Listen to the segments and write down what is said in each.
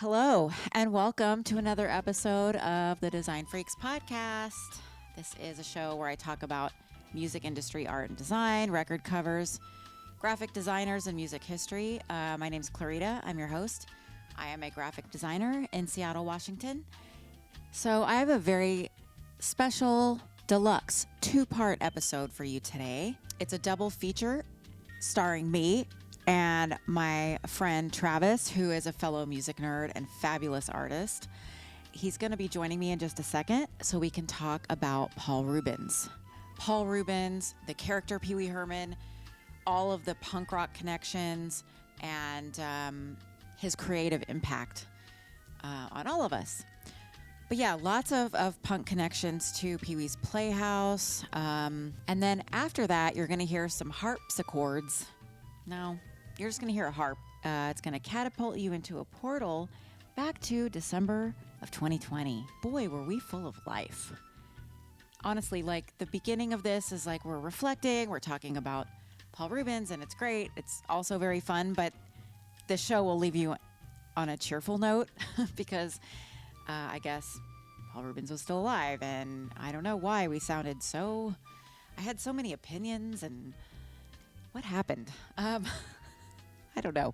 Hello, and welcome to another episode of the Design Freaks podcast. This is a show where I talk about music industry, art and design, record covers, graphic designers, and music history. My name's Clarita. I'm your host. I am a graphic designer in Seattle, Washington. So I have a very special deluxe two-part episode for you today. It's a double feature starring me and my friend Travis, who is a fellow music nerd and fabulous artist. He's going to be joining me in just a second so we can talk about Paul Reubens. Paul Reubens, the character Pee Wee Herman, all of the punk rock connections, and his creative impact on all of us. But yeah, lots of punk connections to Pee Wee's Playhouse. And then after that, you're going to hear some harpsichords. No, you're just going to hear a harp. It's going to catapult you into a portal back to December of 2020. Boy, were we full of life. Honestly, like the beginning of this is like we're reflecting, we're talking about Paul Reubens, and it's great. It's also very fun, but the show will leave you on a cheerful note because I guess Paul Reubens was still alive, and I don't know why we sounded so... I had so many opinions, and what happened? I don't know.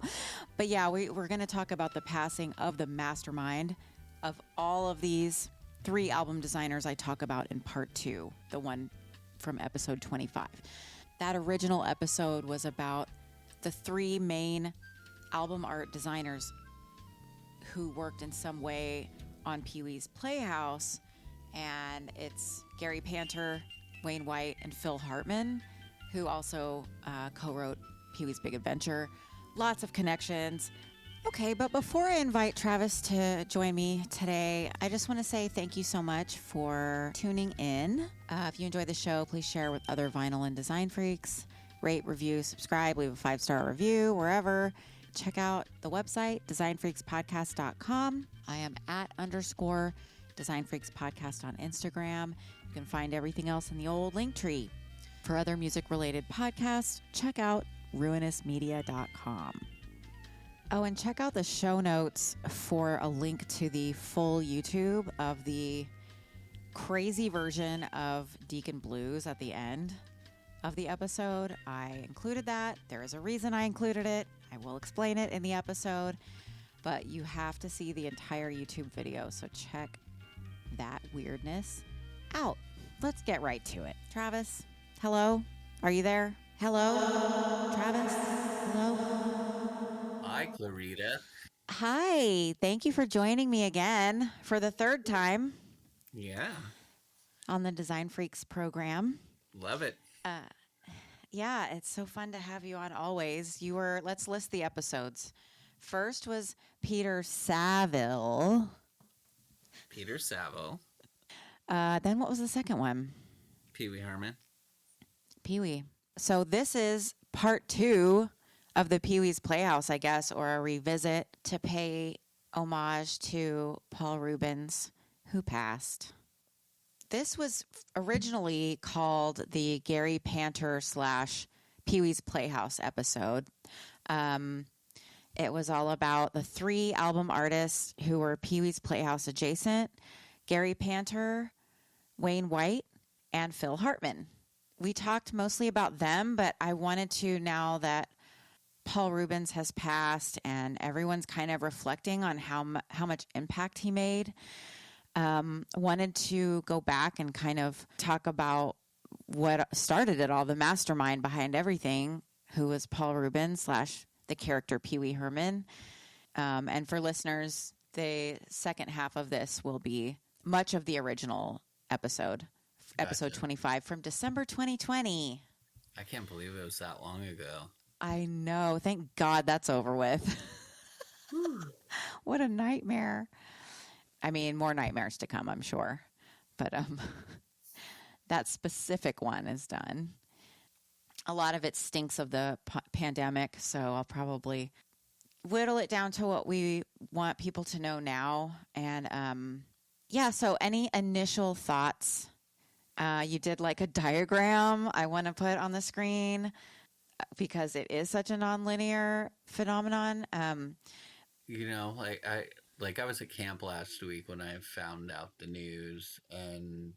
But yeah, we're going to talk about the passing of the mastermind of all of these three album designers I talk about in part 2, the one from episode 25. That original episode was about the three main album art designers who worked in some way on Pee Wee's Playhouse, and it's Gary Panter, Wayne White, and Phil Hartman, who also co-wrote Pee Wee's Big Adventure. Lots of connections. Okay, but before I invite Travis to join me today, I just want to say thank you so much for tuning in. If you enjoy the show, please share with other vinyl and design freaks. Rate, review, subscribe, leave a 5-star review, wherever. Check out the website, DesignFreaksPodcast.com. I am at _DesignFreaksPodcast on Instagram. You can find everything else in the old link tree. For other music-related podcasts, check out ruinousmedia.com. Oh, and check out the show notes for a link to the full YouTube of the crazy version of Deacon Blues at the end of the episode. I included that. There is a reason I included it. I will explain it in the episode, but you have to see the entire YouTube video, so check that weirdness out. Let's get right to it. Travis, hello? Are you there? Hello? Travis? Hello? Hi, Clarita. Hi. Thank you for joining me again for the third time Yeah, on the Design Freaks program. love it. Yeah, it's so fun to have you on always. Let's list the episodes. First was Peter Saville. Peter Saville. Then what was the second one? Pee Wee Herman. Pee Wee. So this is part 2 of the Pee Wee's Playhouse, I guess, or a revisit to pay homage to Paul Reubens, who passed. This was originally called the Gary Panter / Pee Wee's Playhouse episode. It was all about the 3 album artists who were Pee Wee's Playhouse adjacent: Gary Panter, Wayne White, and Phil Hartman. We talked mostly about them, but I wanted to, now that Paul Reubens has passed and everyone's kind of reflecting on how much impact he made, wanted to go back and kind of talk about what started it all, the mastermind behind everything, who was Paul Reubens / the character Pee Wee Herman. And for listeners, the second half of this will be much of the original episode. Episode 25 from December 2020. I can't believe it was that long ago. I know. Thank God that's over with. What a nightmare. I mean, more nightmares to come, I'm sure. But that specific one is done. A lot of it stinks of the pandemic, so I'll probably whittle it down to what we want people to know now. And yeah, so any initial thoughts? You did like a diagram I want to put on the screen because it is such a nonlinear phenomenon. You know, like like I was at camp last week when I found out the news, and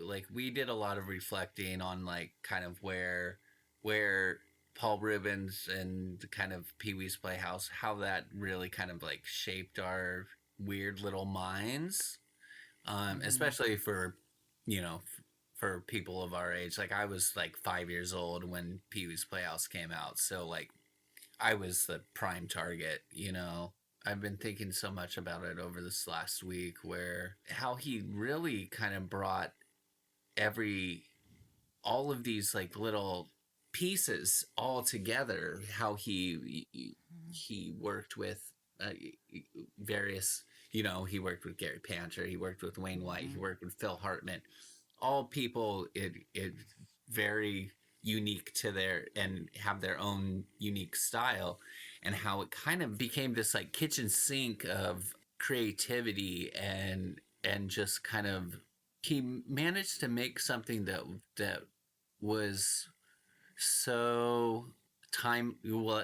like we did a lot of reflecting on like kind of where Paul Reubens and kind of Pee Wee's Playhouse, how that really kind of like shaped our weird little minds, especially for you know for people of our age. Like I was like 5 years old when Pee Wee's Playhouse came out, so like I was the prime target. I've been thinking so much about it over this last week, where how he really kind of brought all of these like little pieces all together. How he worked with various, he worked with Gary Panter, he worked with Wayne White, he worked with Phil Hartman, all people it very unique to their and have their own unique style, and how it kind of became this like kitchen sink of creativity and just kind of he managed to make something that was so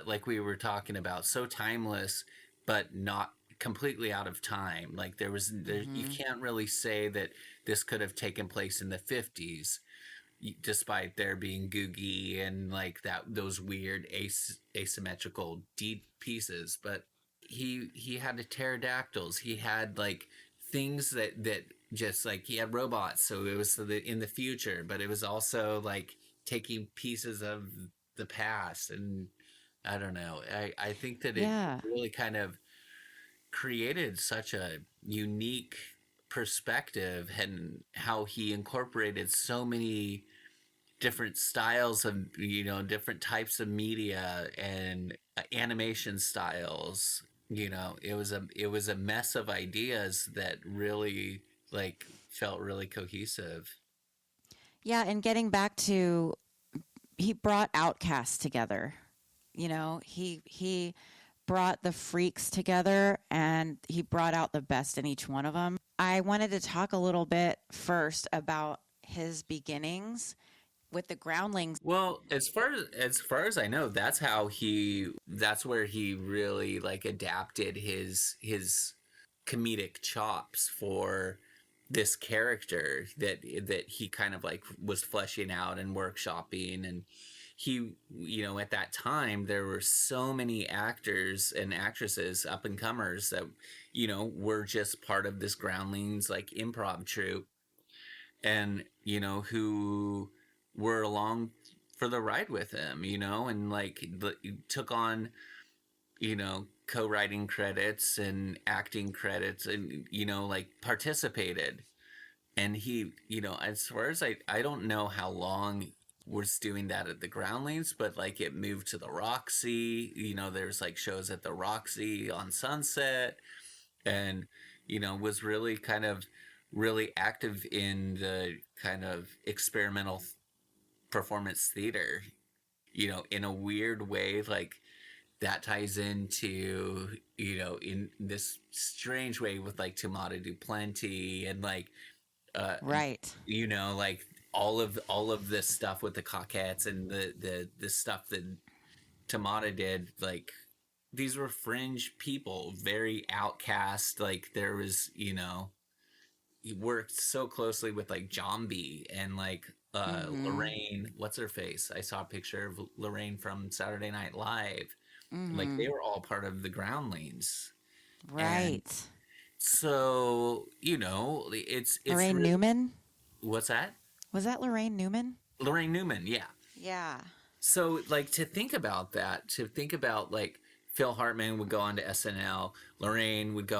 like we were talking about, so timeless but not completely out of time. Like you can't really say that this could have taken place in the 50s, despite there being googie and like those weird asymmetrical deep pieces. But he had the pterodactyls, he had like things that just like he had robots, so it was in the future, but it was also like taking pieces of the past. And I don't know, I think that it really kind of created such a unique perspective, and how he incorporated so many different styles of different types of media and animation styles. It was a mess of ideas that really like felt really cohesive. Yeah, and getting back to, he brought outcasts together. He brought the freaks together, and he brought out the best in each one of them. I wanted to talk a little bit first about his beginnings with the Groundlings. Well, as far as I know, that's where he really like adapted his comedic chops for this character that he kind of like was fleshing out and workshopping. And he, at that time there were so many actors and actresses, up and comers, that were just part of this Groundlings like improv troupe, and who were along for the ride with him, and like took on co-writing credits and acting credits, and like participated. And he, as far as I don't know how long was doing that at the Groundlings, but like it moved to the Roxy. There's like shows at the Roxy on Sunset, and was really kind of really active in the kind of experimental performance theater, in a weird way. Like that ties into, in this strange way with like Tomata Du Plenty, and like right, like all of this stuff with the Coquettes, and the stuff that Tomata did. Like these were fringe people, very outcast. Like there was, he worked so closely with like Jambi and like Lorraine, what's her face? I saw a picture of Lorraine from Saturday Night Live. Like they were all part of the Groundlings. Right. And so, it's Lorraine really, Newman? What's that? Was that Lorraine Newman? Lorraine Newman, yeah. Yeah. So like to think about like Phil Hartman would go on to SNL. Lorraine would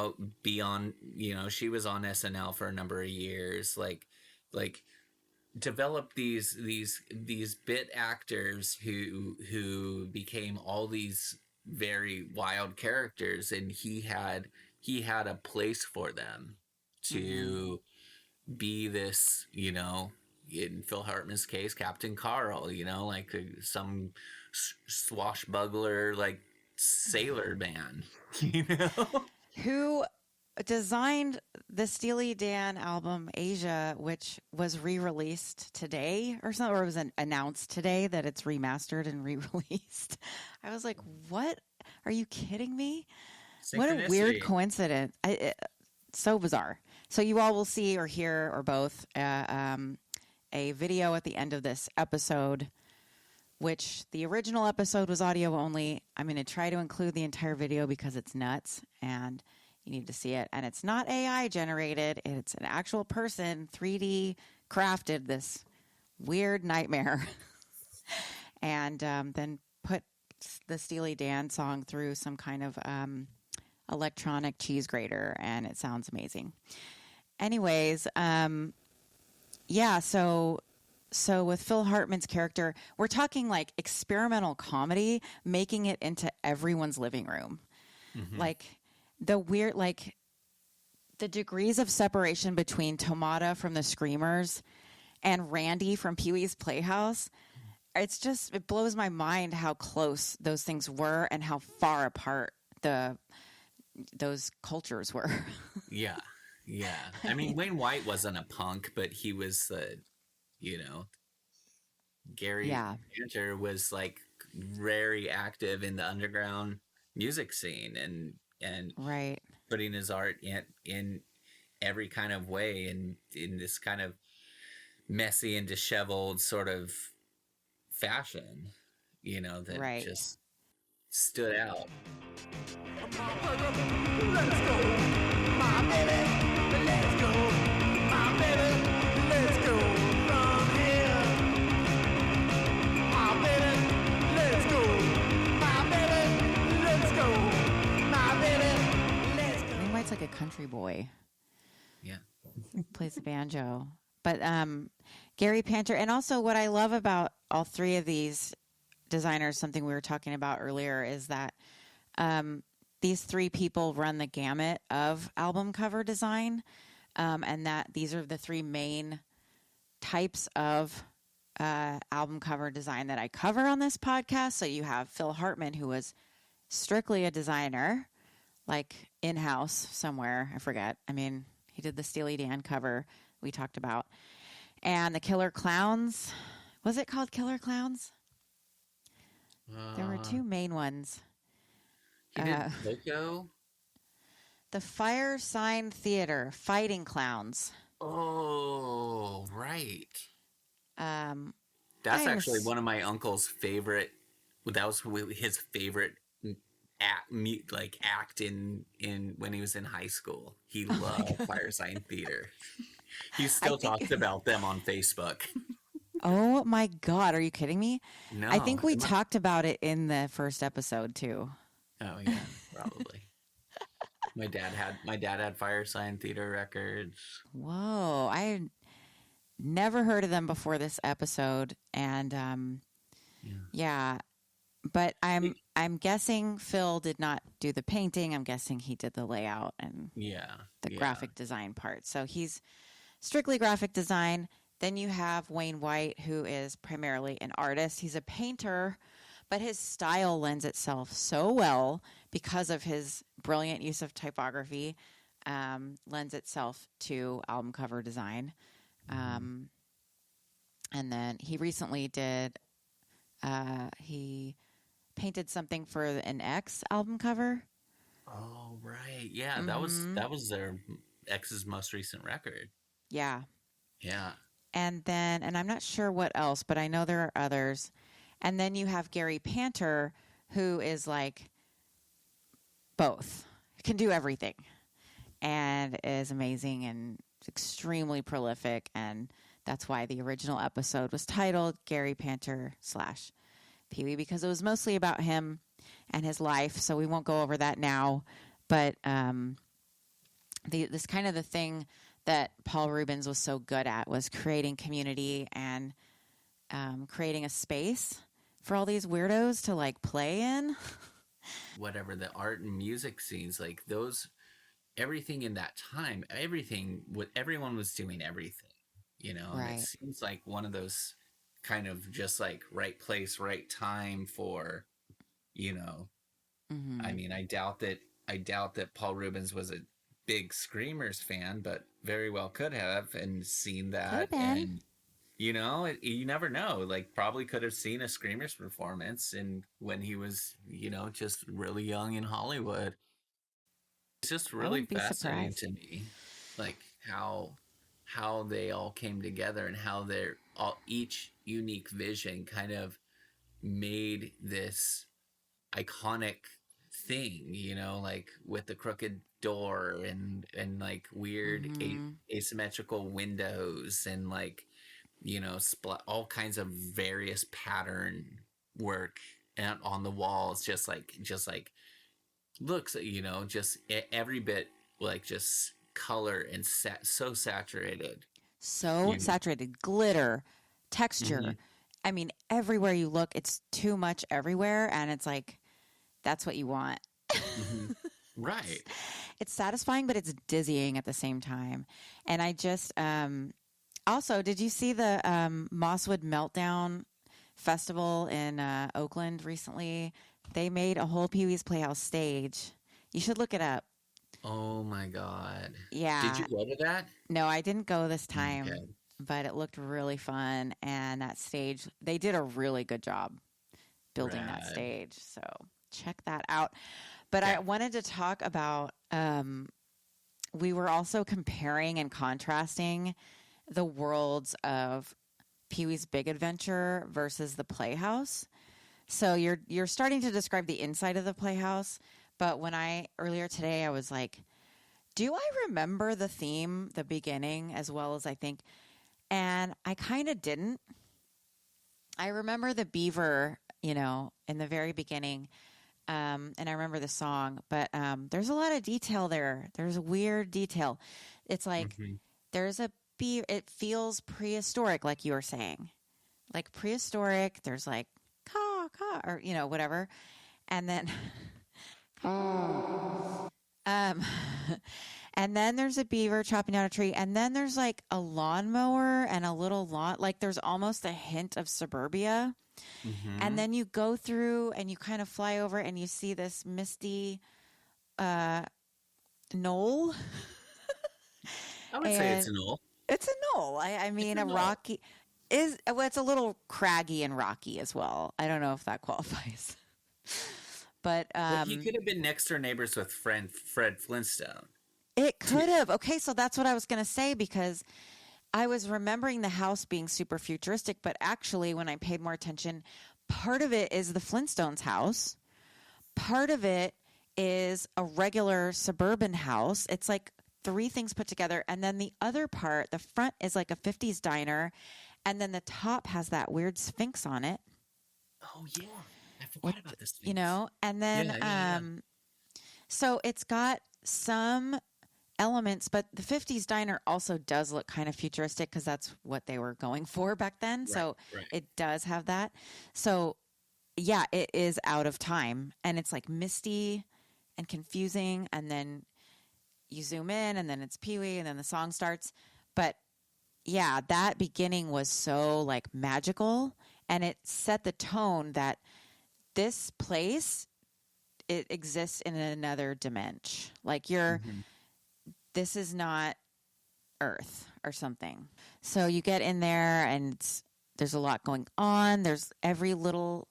be on, she was on SNL for a number of years. Like develop these bit actors who became all these very wild characters, and he had a place for them to be this, in Phil Hartman's case, Kap'n Karl, like some swashbuckler like sailor man, who designed the Steely Dan album Asia, which was re-released today or something, or it was announced today that it's remastered and re-released. I was like, what? Are you kidding me? What a weird Synchronicity. coincidence. So bizarre. So you all will see or hear or both a video at the end of this episode, which the original episode was audio only. I'm going to try to include the entire video because it's nuts and you need to see it. And it's not AI generated. It's an actual person 3D crafted this weird nightmare and then put the Steely Dan song through some kind of electronic cheese grater, and it sounds amazing. Anyways, yeah, so with Phil Hartman's character, we're talking like experimental comedy, making it into everyone's living room. Mm-hmm. Like the degrees of separation between Tomata from the Screamers and Randy from Pee-wee's Playhouse. It blows my mind how close those things were and how far apart those cultures were. Yeah. Yeah. I mean, Wayne White wasn't a punk, but he was Gary Panter was like very active in the underground music scene and right. putting his art in every kind of way and in this kind of messy and disheveled sort of fashion, that just stood out. Let's go, my baby, let's go, my baby, let's go from here. My baby, let's go, my baby, let's go, my baby, let's go. Wayne White's like a country boy. Yeah. Plays the banjo. But Gary Panter, and also what I love about all three of these designers, something we were talking about earlier, is that these three people run the gamut of album cover design, and that these are the three main types of album cover design that I cover on this podcast. So you have Phil Hartman, who was strictly a designer, like in-house somewhere. I forget. I mean, he did the Steely Dan cover we talked about. And the Killer Clowns. Was it called Killer Clowns? There were two main ones. He did Coco? The Fire Sign Theater, Fighting Clowns. Oh, right. That's actually one of my uncle's favorite. That was his favorite act in when he was in high school. He loved Fire Sign Theater. He still talks about them on Facebook. Oh my God, are you kidding me? No. I think we talked about it in the first episode too. Oh yeah, probably. My dad had Fire Sign Theater records. Whoa, I had never heard of them before this episode, and yeah. But I'm guessing Phil did not do the painting. I'm guessing he did the layout and the graphic design part. So he's strictly graphic design. Then you have Wayne White, who is primarily an artist. He's a painter, but his style lends itself so well because of his brilliant use of typography, lends itself to album cover design. And then he recently he painted something for an X album cover. Oh, right. Yeah, that was their X's most recent record. Yeah. Yeah. And I'm not sure what else, but I know there are others. And then you have Gary Panter, who is like both, can do everything, and is amazing and extremely prolific. And that's why the original episode was titled Gary Panter / Pee-wee, because it was mostly about him and his life. So we won't go over that now. But this kind of the thing that Paul Reubens was so good at was creating community and creating a space for all these weirdos to like play in. Whatever the art and music scenes, like those, everything in that time, everyone was doing everything, Right. And it seems like one of those kind of just like right place, right time for, I mean, I doubt that Paul Reubens was a big Screamers fan, but very well could have and seen that. And, you never know, like probably could have seen a Screamers performance and when he was, just really young in Hollywood. It's just I really wouldn't be fascinating surprised. to me, like how they all came together and how they're all each unique vision kind of made this iconic thing, like with the crooked door and like weird Mm-hmm. asymmetrical windows and like all kinds of various pattern work and on the walls, just like looks, just every bit like just color and so saturated. So You saturated, glitter, hmm texture. I mean, everywhere you look, it's too much everywhere, and it's like that's what you want. hmm Right. It's satisfying, but it's dizzying at the same time. And I just also, did you see the Mosswood Meltdown Festival in Oakland recently? They made a whole Pee Wee's Playhouse stage. You should look it up. Oh my God. Did Yeah. you go to that? No, I didn't go this time, Okay. but it looked really fun. And that stage, they did a really good job building that Rad. stage. So check that out. But I Okay. wanted to talk about, we were also comparing and contrasting the worlds of Pee Wee's Big Adventure versus the Playhouse. So you're starting to describe the inside of the Playhouse, but when I earlier today I was like, do I remember the theme, the beginning as well as I think? And I kind of didn't. I remember the beaver, in the very beginning. And I remember the song, but there's a lot of detail there. There's a weird detail. It's like hmm there's a it feels prehistoric, like you were saying, like prehistoric. There's like caw or whatever, and then um, and then there's a beaver chopping down a tree, and then there's like a lawnmower and a little lawn. Like there's almost a hint of suburbia. And hmm then you go through and you kind of fly over and you see this misty knoll. I would say it's And an old. it's a knoll. I It's mean, a an old. rocky well, it's a little craggy and rocky as well. I don't know if that qualifies. But Well, he could have been next door neighbors with Fred Flintstone. it could have. Okay, so that's what I was going to say because I was remembering the house being super futuristic, but actually, when I paid more attention, part of it is the Flintstones house. Part of it is a regular suburban house. It's like three things put together. And then the other part, the front is like a 50s diner. And then the top has that weird sphinx on it. Oh yeah, I With, forgot about this things. and then, Yeah, yeah, yeah. so it's got some elements, but the 50s diner also does look kind of futuristic because that's what they were going for back then. Right, So right. it does have that. So yeah, it is out of time and it's like misty and confusing. And then you zoom in and then it's Pee Wee and then the song starts. But yeah, that beginning was so like magical and it set the tone that this place, it exists in another dimension. Like hmm this is not Earth or something. So you get in there and there's a lot going on. There's every little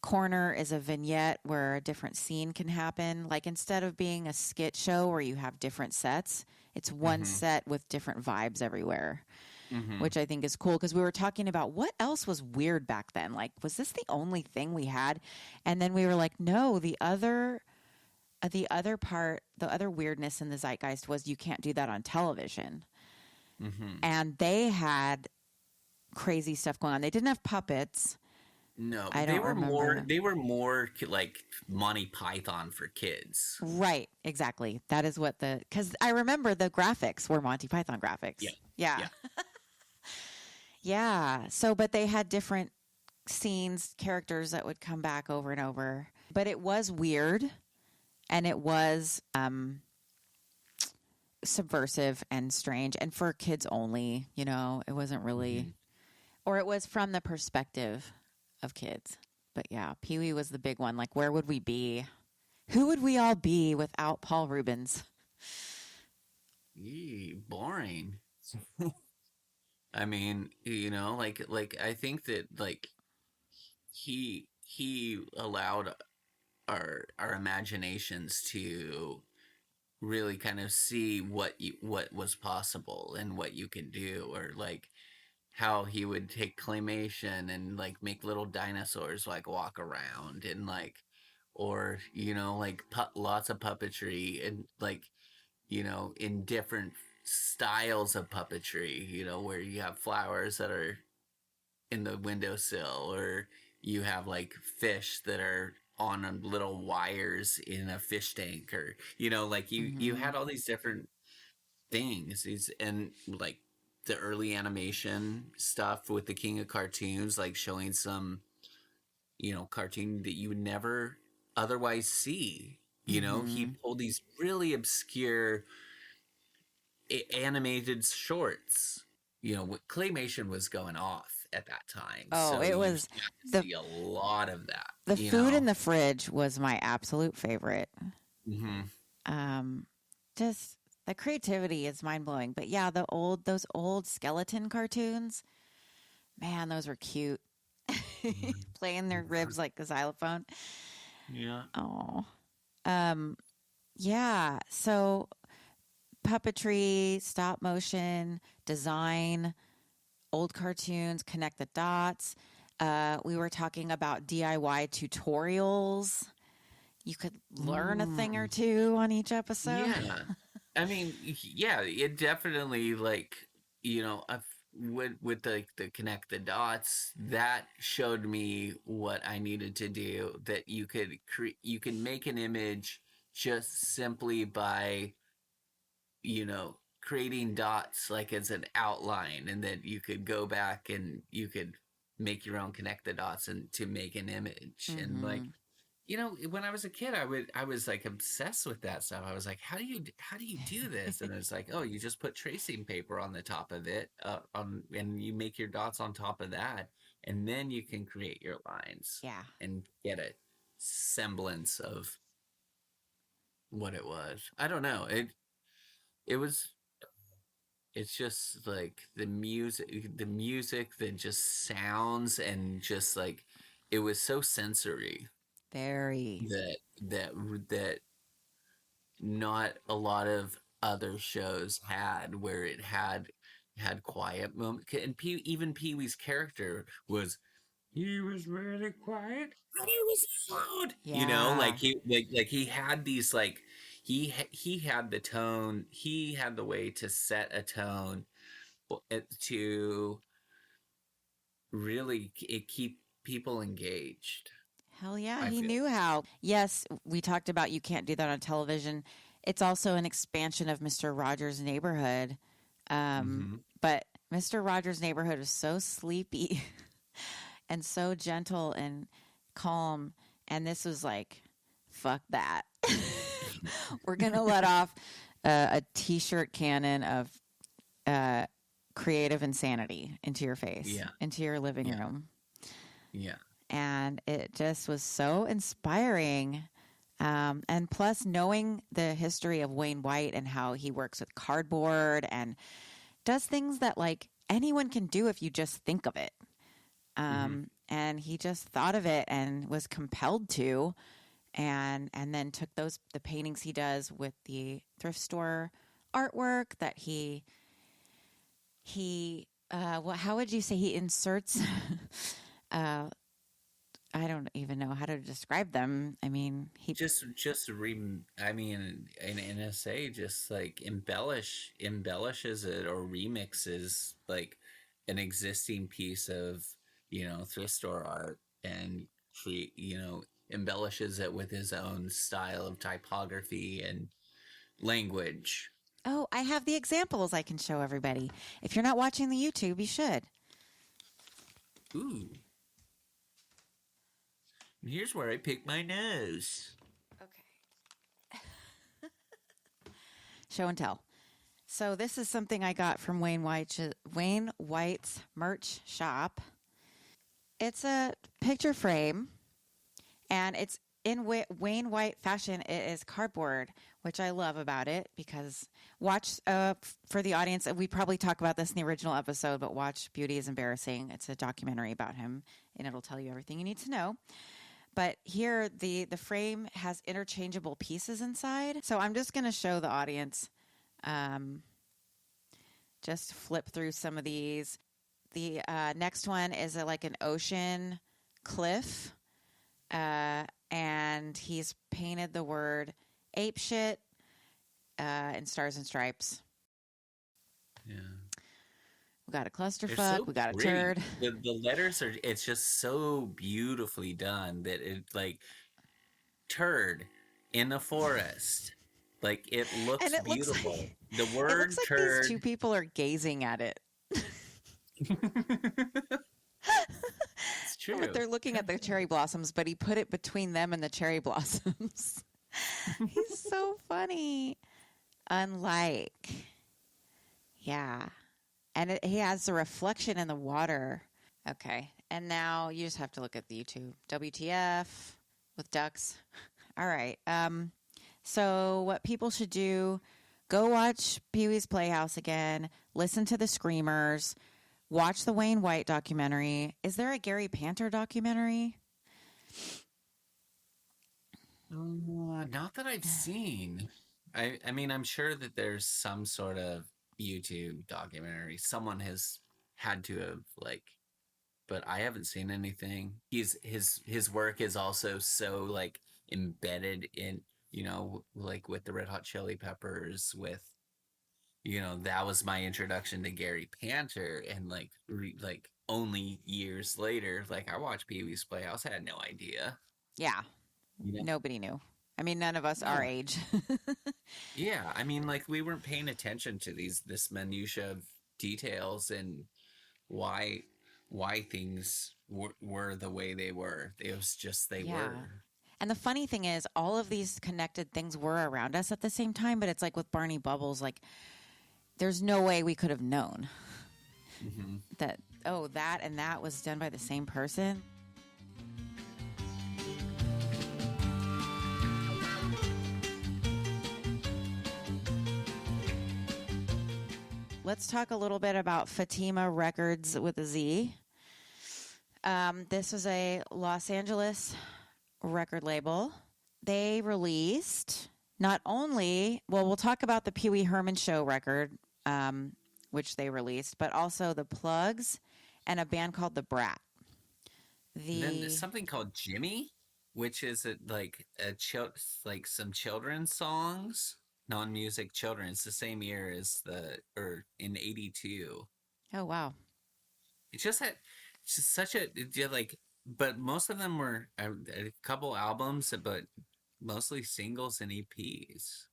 corner is a vignette where a different scene can happen. Like instead of being a skit show where you have different sets, it's one hmm set with different vibes everywhere, hmm which I think is cool because we were talking about what else was weird back then. Like, was this the only thing we had? And then we were like, no, the other part, the other weirdness in the zeitgeist was you can't do that on television. hmm And they had crazy stuff going on. They didn't have puppets. No, I don't remember them. they were more like Monty Python for kids. Right, exactly. That is what because I remember the graphics were Monty Python Yeah, graphics. Yeah. yeah. Yeah. So, but they had different scenes, characters that would come back over and over. But it was weird and it was subversive and strange and for kids only, it wasn't really, hmm or it was from the perspective of kids. But yeah, Pee Wee was the big one. Like, where would we be? Who would we all be without Paul Reubens? Boring. I mean, like I think that like he allowed our imaginations to really kind of see what was possible and what you can do, or like how he would take claymation and like make little dinosaurs like walk around, and like, or like lots of puppetry, and like in different styles of puppetry, where you have flowers that are in the windowsill, or you have like fish that are on little wires in a fish tank, or like you Mm-hmm. had all these different things, and like the early animation stuff with the King of Cartoons, like showing some cartoon that you would never otherwise see. He Mm-hmm. pulled these really obscure animated shorts. Claymation was going off at that time, Oh, so it you was got to the see a lot of that. the food in the fridge was my absolute favorite. Mm-hmm. Um, just the creativity is mind blowing. But yeah, those old skeleton cartoons, man, those were cute. Playing their ribs like a xylophone. Yeah. Oh, um, yeah. So puppetry, stop motion, design, old cartoons, connect the dots. We were talking about DIY tutorials. You could learn a thing or Mm, two on each episode. yeah. I mean, yeah, it definitely, like, I've with the connect the dots, that showed me what I needed to do, that you can make an image just simply by creating dots like as an outline, and then you could go back and you could make your own connect the dots and to make an image. And like, Mm-hmm. when I was a kid, I was like obsessed with that stuff. I was like, how do you do this? And it's like, oh, you just put tracing paper on the top of it, and you make your dots on top of that, and then you can create your lines Yeah. and get a semblance of what it was. I don't know. It was it's just like the music that just sounds, and just like it was so sensory, Very. that not a lot of other shows had, where it had quiet moments. And even Pee-wee's character was, he was really quiet and he was loud, like Yeah. he had these, like, he had the tone, he had the way to set a tone, to really keep people engaged. Hell yeah, I he feel. knew how. Yes, we talked about you can't do that on television. It's also an expansion of Mr. Rogers' Neighborhood. Mm-hmm. But Mr. Rogers' Neighborhood is so sleepy and so gentle and calm. And this was like, fuck that. We're going to let off a t shirt cannon of uh, creative insanity into your face, Yeah, into your living yeah, room. yeah. And it just was so inspiring. And plus, knowing the history of Wayne White and how he works with cardboard and does things that like anyone can do if you just think of it. Mm-hmm. And he just thought of it and was compelled to, and then took the paintings he does with the thrift store artwork that how would you say he inserts uh, I don't even know how to describe them. I mean, he Just I mean, an NSA just like embellishes it, or remixes like an existing piece of thrift store art, and create embellishes it with his own style of typography and language. Oh, I have the examples I can show everybody. If you're not watching the YouTube, you should. Ooh, here's where I pick my nose. Okay. Show and tell. So this is something I got from Wayne White's merch shop. It's a picture frame, and it's in Wayne White fashion. It is cardboard, which I love about it, because watch for the audience. We probably talk about this in the original episode, but watch Beauty is Embarrassing. It's a documentary about him, and it'll tell you everything you need to know. But here, the frame has interchangeable pieces inside. So I'm just going to show the audience, just flip through some of these. The next one is like an ocean cliff, and he's painted the word ape shit in stars and stripes. Yeah. We got a clusterfuck. So we got pretty. A turd. The letters are, it's just so beautifully done that it like turd in a forest. Like it looks And it beautiful. Looks like, the word it looks like turd. these two people are gazing at it. It's true. Like they're looking at the cherry blossoms, but he put it between them and the cherry blossoms. He's so funny. Unlike. Yeah. And he has the reflection in the water. Okay. And now you just have to look at the YouTube. WTF with ducks. All right. So what people should do, go watch Pee-wee's Playhouse again. Listen to the Screamers. Watch the Wayne White documentary. Is there a Gary Panter documentary? Not that I've seen. I mean, I'm sure that there's some sort of YouTube documentary. Someone has had to have like, but I haven't seen anything. His work is also so like embedded in, you know, like with the Red Hot Chili Peppers, with, you know, that was my introduction to Gary Panter, and like only years later, like I watched Pee-wee's Playhouse, I had no idea. Yeah. You know? Nobody knew. I mean, none of us our age. Yeah, I mean, like we weren't paying attention to this minutia of details and why things were the way they were. It was just they were. And the funny thing is, all of these connected things were around us at the same time, but it's like with Barney Bubbles, like there's no way we could have known that, oh, that and that was done by the same person. Let's talk a little bit about Fatima Records with a Z. This is a Los Angeles record label. They released not only, well, we'll talk about the Pee Wee Herman Show record, which they released, but also the Plugs and a band called The Brat. And then there's something called Jimmy, which is like some children's songs. Non-music children. It's the same year as in 82. Oh, wow. It's just such a, like, but most of them were a couple albums, but mostly singles and EPs.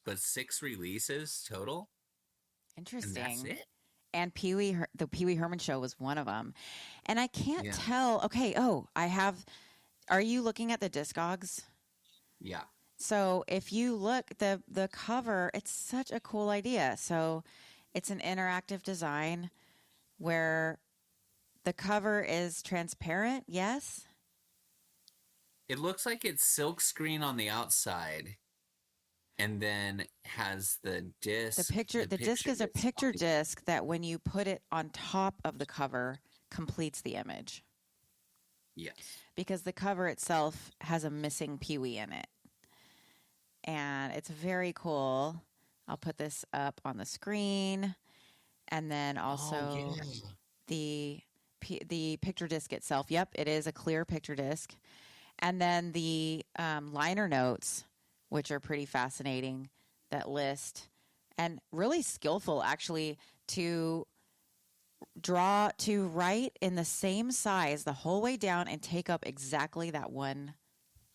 But 6 releases total. Interesting. And that's it. And the Pee Wee Herman Show was one of them. And I can't tell. Okay. Are you looking at the Discogs? Yeah. So if you look, the cover, it's such a cool idea. So it's an interactive design where the cover is transparent, yes? It looks like it's silk screen on the outside and then has the disc. The disc is a picture disc that when you put it on top of the cover completes the image. Yes. Because the cover itself has a missing Pee-wee in it. And it's very cool. I'll put this up on the screen. And then also the picture disc itself. Yep, it is a clear picture disc. And then the liner notes, which are pretty fascinating, that list. And really skillful, actually, to write in the same size the whole way down and take up exactly that one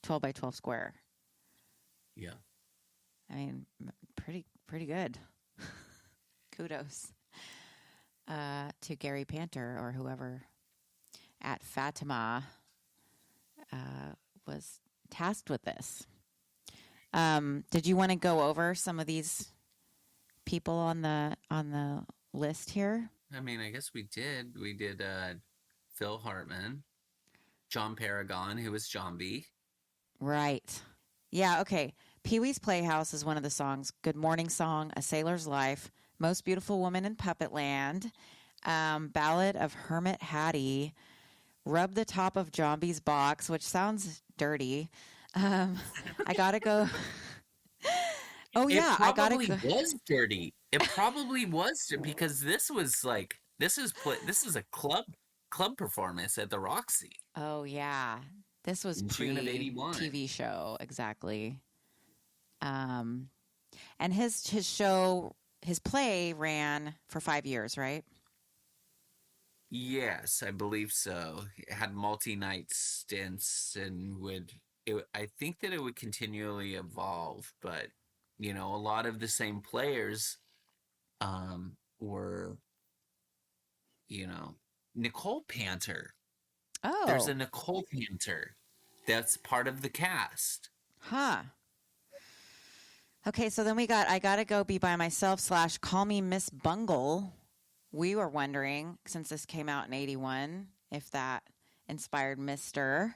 12 by 12 square. Yeah. I mean, pretty good. Kudos to Gary Panter or whoever at Fatima was tasked with this. Did you want to go over some of these people on the list here? I mean, I guess we did. We did Phil Hartman, John Paragon, who was Zombie. Right. Yeah, okay. Pee-wee's Playhouse is one of the songs. Good Morning Song, A Sailor's Life, Most Beautiful Woman in Puppet Land, Ballad of Hermit Hattie, Rub the Top of Zombie's Box, which sounds dirty. I gotta go. Oh It yeah, I gotta probably go. was dirty. It probably was because this is a club performance at the Roxy Oh yeah, this was in June of pre '81. TV show exactly. And his play ran for 5 years, right? Yes, I believe so. It had multi-night stints and I think that it would continually evolve, but a lot of the same players were, Nicole Panter. There's a Oh, Nicole Panter that's part of the cast. huh. Okay, so then I gotta go be by myself / call me Miss Bungle. We were wondering, since this came out in 81, if that inspired Mr.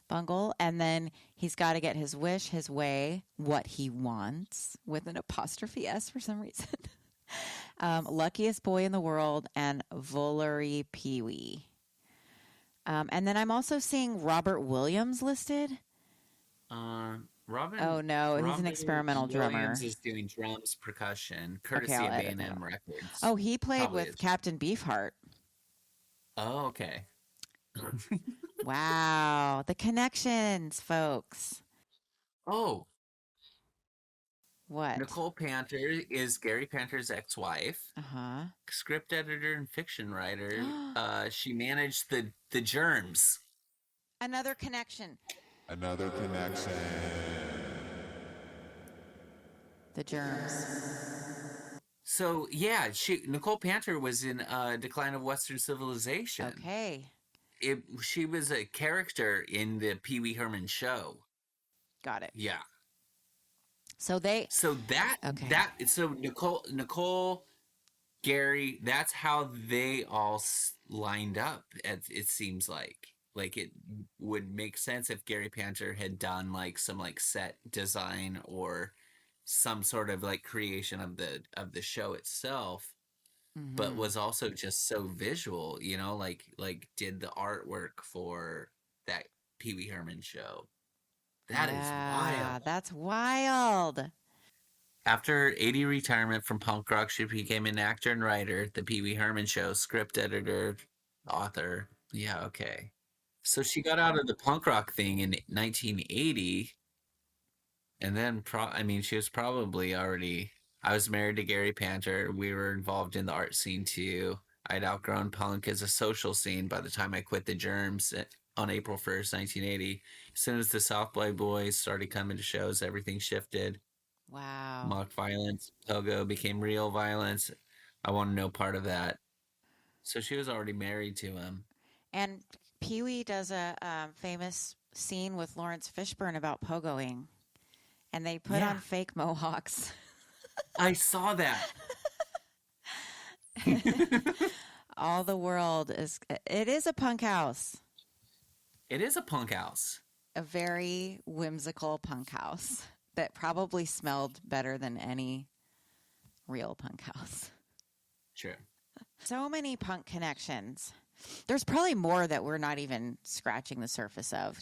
Bungle. And then he's got to get his wish, his way, what he wants, with an apostrophe S for some reason. Luckiest Boy in the World and Valerie Pee-wee. And then I'm also seeing Robert Williams listed. Oh no, he's an experimental drummer. Williams is doing drums, percussion, courtesy of A&M Records. Oh, he played Probably with is. Captain Beefheart. Oh, okay. Wow, the connections, folks. Oh, What? Nicole Panter is Gary Panter's ex-wife, script editor and fiction writer. She managed the Germs. Another connection. The Germs. So yeah, Nicole Panter was in Decline of Western Civilization. Okay. She was a character in the Pee Wee Herman show. Got it. Yeah. So Nicole, Gary, that's how they all lined up. It seems like it would make sense if Gary Panter had done some set design or some sort of creation of the show itself, but was also just so visual, did the artwork for that Pee Wee Herman show. That is wild. That's wild. After 80 retirement from punk rock, she became an actor and writer, the Pee Wee Herman show, script editor, author. Yeah, okay. So she got out of the punk rock thing in 1980. And then, she was probably already... I was married to Gary Panter. We were involved in the art scene, too. I'd outgrown punk as a social scene by the time I quit the Germs on April 1st, 1980. As soon as the South Bay Boys started coming to shows, everything shifted. Wow. Mock violence, pogo became real violence. I want no part of that. So she was already married to him. And Pee-wee does a famous scene with Lawrence Fishburne about pogoing. And they put on fake mohawks. I saw that. All the world is... It is a punk house. It is a punk house. A very whimsical punk house that probably smelled better than any real punk house. Sure. So many punk connections. There's probably more that we're not even scratching the surface of,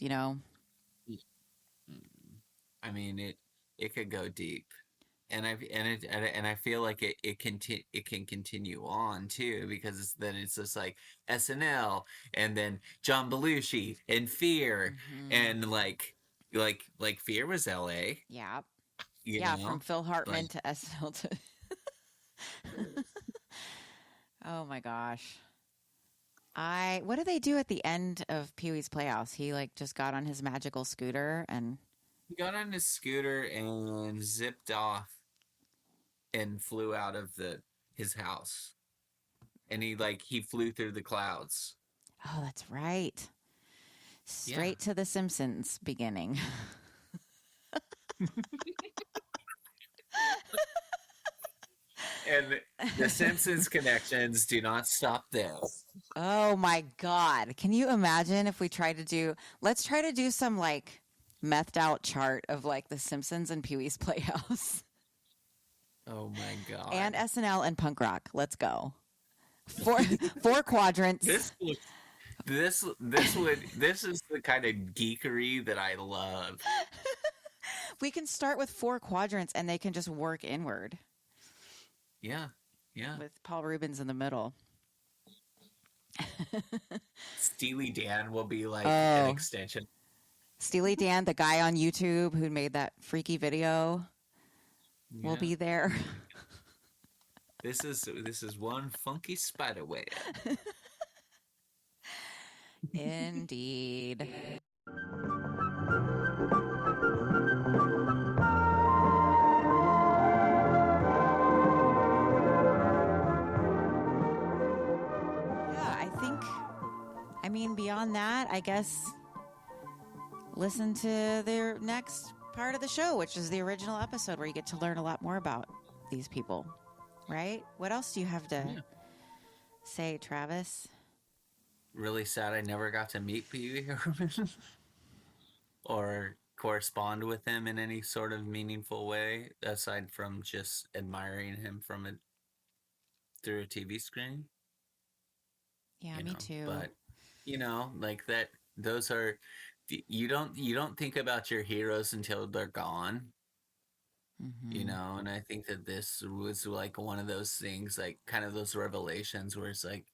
I mean, it could go deep, and I feel like it can continue on too, because then it's just like SNL and then John Belushi and Fear, and like Fear was L.A. Yeah. You know? From Phil Hartman to SNL to... Oh my gosh. What did they do at the end of Pee-wee's Playhouse? He just got on his magical scooter and... He got on his scooter and zipped off and flew out of his house. And he flew through the clouds. Oh, that's right. Straight to The Simpsons beginning. And the Simpsons connections do not stop there. Oh my God. Can you imagine if we let's try to do some methed out chart of the Simpsons and Pee-wee's Playhouse. Oh my God. And SNL and punk rock. Let's go. Four quadrants. This is the kind of geekery that I love. We can start with 4 quadrants and they can just work inward. Yeah. Yeah. With Paul Reubens in the middle. Steely Dan will be like an extension. Steely Dan, the guy on YouTube who made that freaky video, will be there. This is one funky spider web. Indeed. Beyond that, I guess listen to their next part of the show, which is the original episode where you get to learn a lot more about these people, right? What else do you have to say, Travis? Really sad I never got to meet Pee Wee Herman or correspond with him in any sort of meaningful way, aside from just admiring him through a TV screen. Yeah, me too. But like that, those are, you don't think about your heroes until they're gone. Mm-hmm. And I think that this was like one of those things, like kind of those revelations where it's like,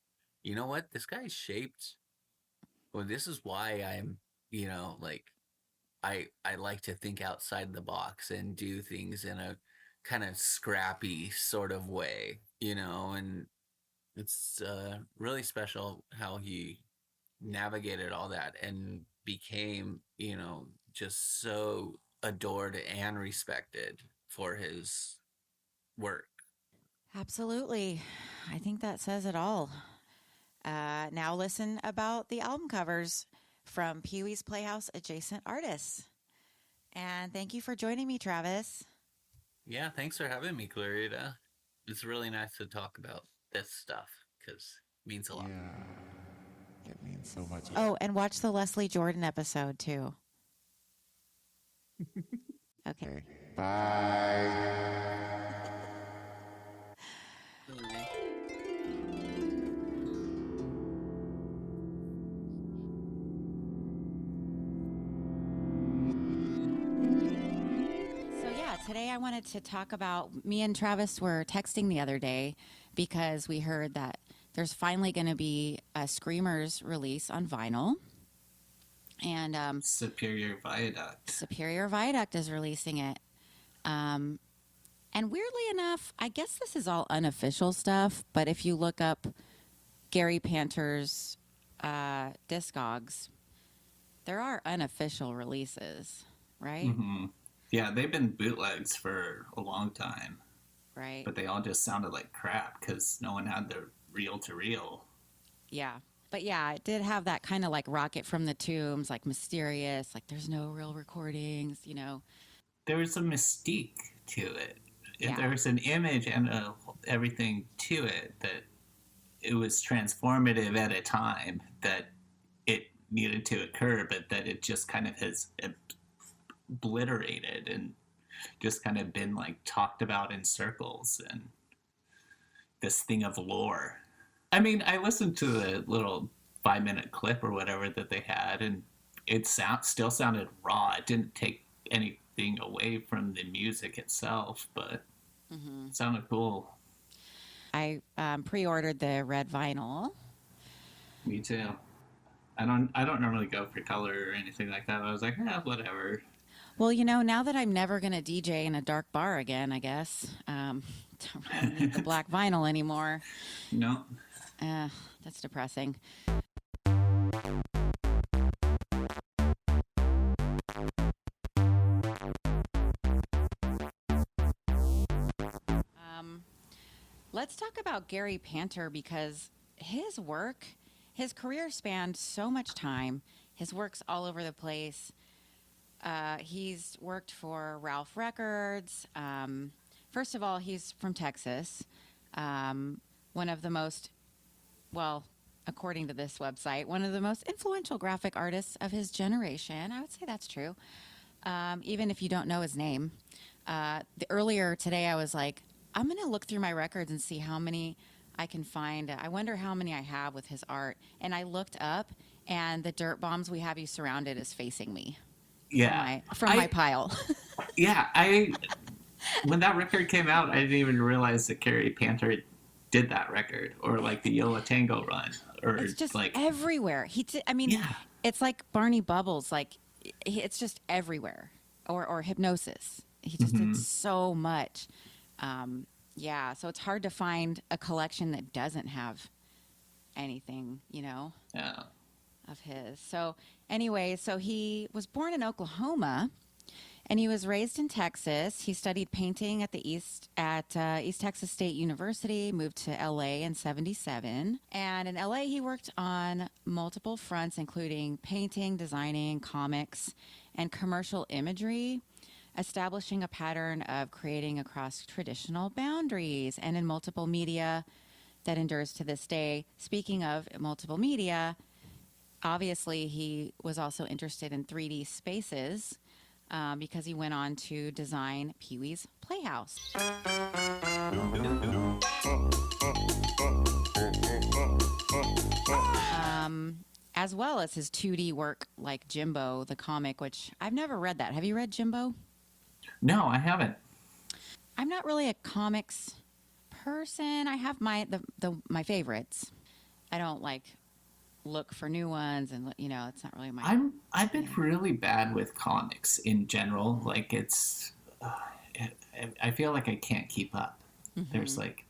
you know what, this guy's shaped. Well, this is why I'm, like I like to think outside the box and do things in a kind of scrappy sort of way, and it's really special how he navigated all that and became, just so adored and respected for his work. Absolutely. I think that says it all. Now listen about the album covers from Pee Wee's Playhouse adjacent artists. And thank you for joining me, Travis. Yeah, thanks for having me, Clarita. It's really nice to talk about this stuff because it means a lot. Yeah, it means so much. Oh, and watch the Leslie Jordan episode too. Okay. Bye. Today I wanted to talk about, me and Travis were texting the other day because we heard that there's finally going to be a Screamers release on vinyl. And Superior Viaduct is releasing it. And weirdly enough, I guess this is all unofficial stuff, but if you look up Gary Panter's Discogs, there are unofficial releases, right? Mm-hmm. Yeah, they've been bootlegs for a long time. Right. But they all just sounded like crap because no one had the reel-to-reel. Yeah. But yeah, it did have that kind of like Rocket from the Tombs, like mysterious, like there's no real recordings, There was a mystique to it. Yeah. There was an image and everything to it that it was transformative at a time that it needed to occur, but that it just kind of has obliterated and just kind of been like talked about in circles and this thing of lore. I mean, I listened to the little 5-minute clip or whatever that they had, and it still sounded raw. It didn't take anything away from the music itself, but it sounded cool. I pre-ordered the red vinyl. Me too. I don't normally go for color or anything like that. I was like, whatever. Well, now that I'm never going to DJ in a dark bar again, I guess, don't really need the black vinyl anymore. No. That's depressing. Let's talk about Gary Panter because his career spanned so much time. His work's all over the place. He's worked for Ralph Records. First of all, he's from Texas. One of the most, according to this website, one of the most influential graphic artists of his generation. I would say that's true, even if you don't know his name. Earlier today, I was like, I'm going to look through my records and see how many I can find. I wonder how many I have with his art. And I looked up, and the dirt bombs we have you surrounded is facing me. Yeah. From my pile. Yeah, when that record came out, I didn't even realize that Gary Panter did that record, or like the Yola Tango Run, or It's just like everywhere. Yeah. It's like Barney Bubbles. Like it's just everywhere. Or Hypnosis. He just did so much. Yeah, so it's hard to find a collection that doesn't have anything, Yeah. of his. So anyway, so he was born in Oklahoma. And he was raised in Texas. He studied painting at East Texas State University, moved to LA in 1977. And in LA, he worked on multiple fronts, including painting, designing, comics, and commercial imagery, establishing a pattern of creating across traditional boundaries and in multiple media that endures to this day. Speaking of multiple media, obviously he was also interested in 3D spaces, because he went on to design Pee-wee's Playhouse. As well as his 2D work like Jimbo, the comic, which I've never read that. Have you read Jimbo? No, I haven't. I'm not really a comics person. I have my favorites. I don't look for new ones, and it's not really my. I've been really bad with comics in general. Like I feel like I can't keep up. There's like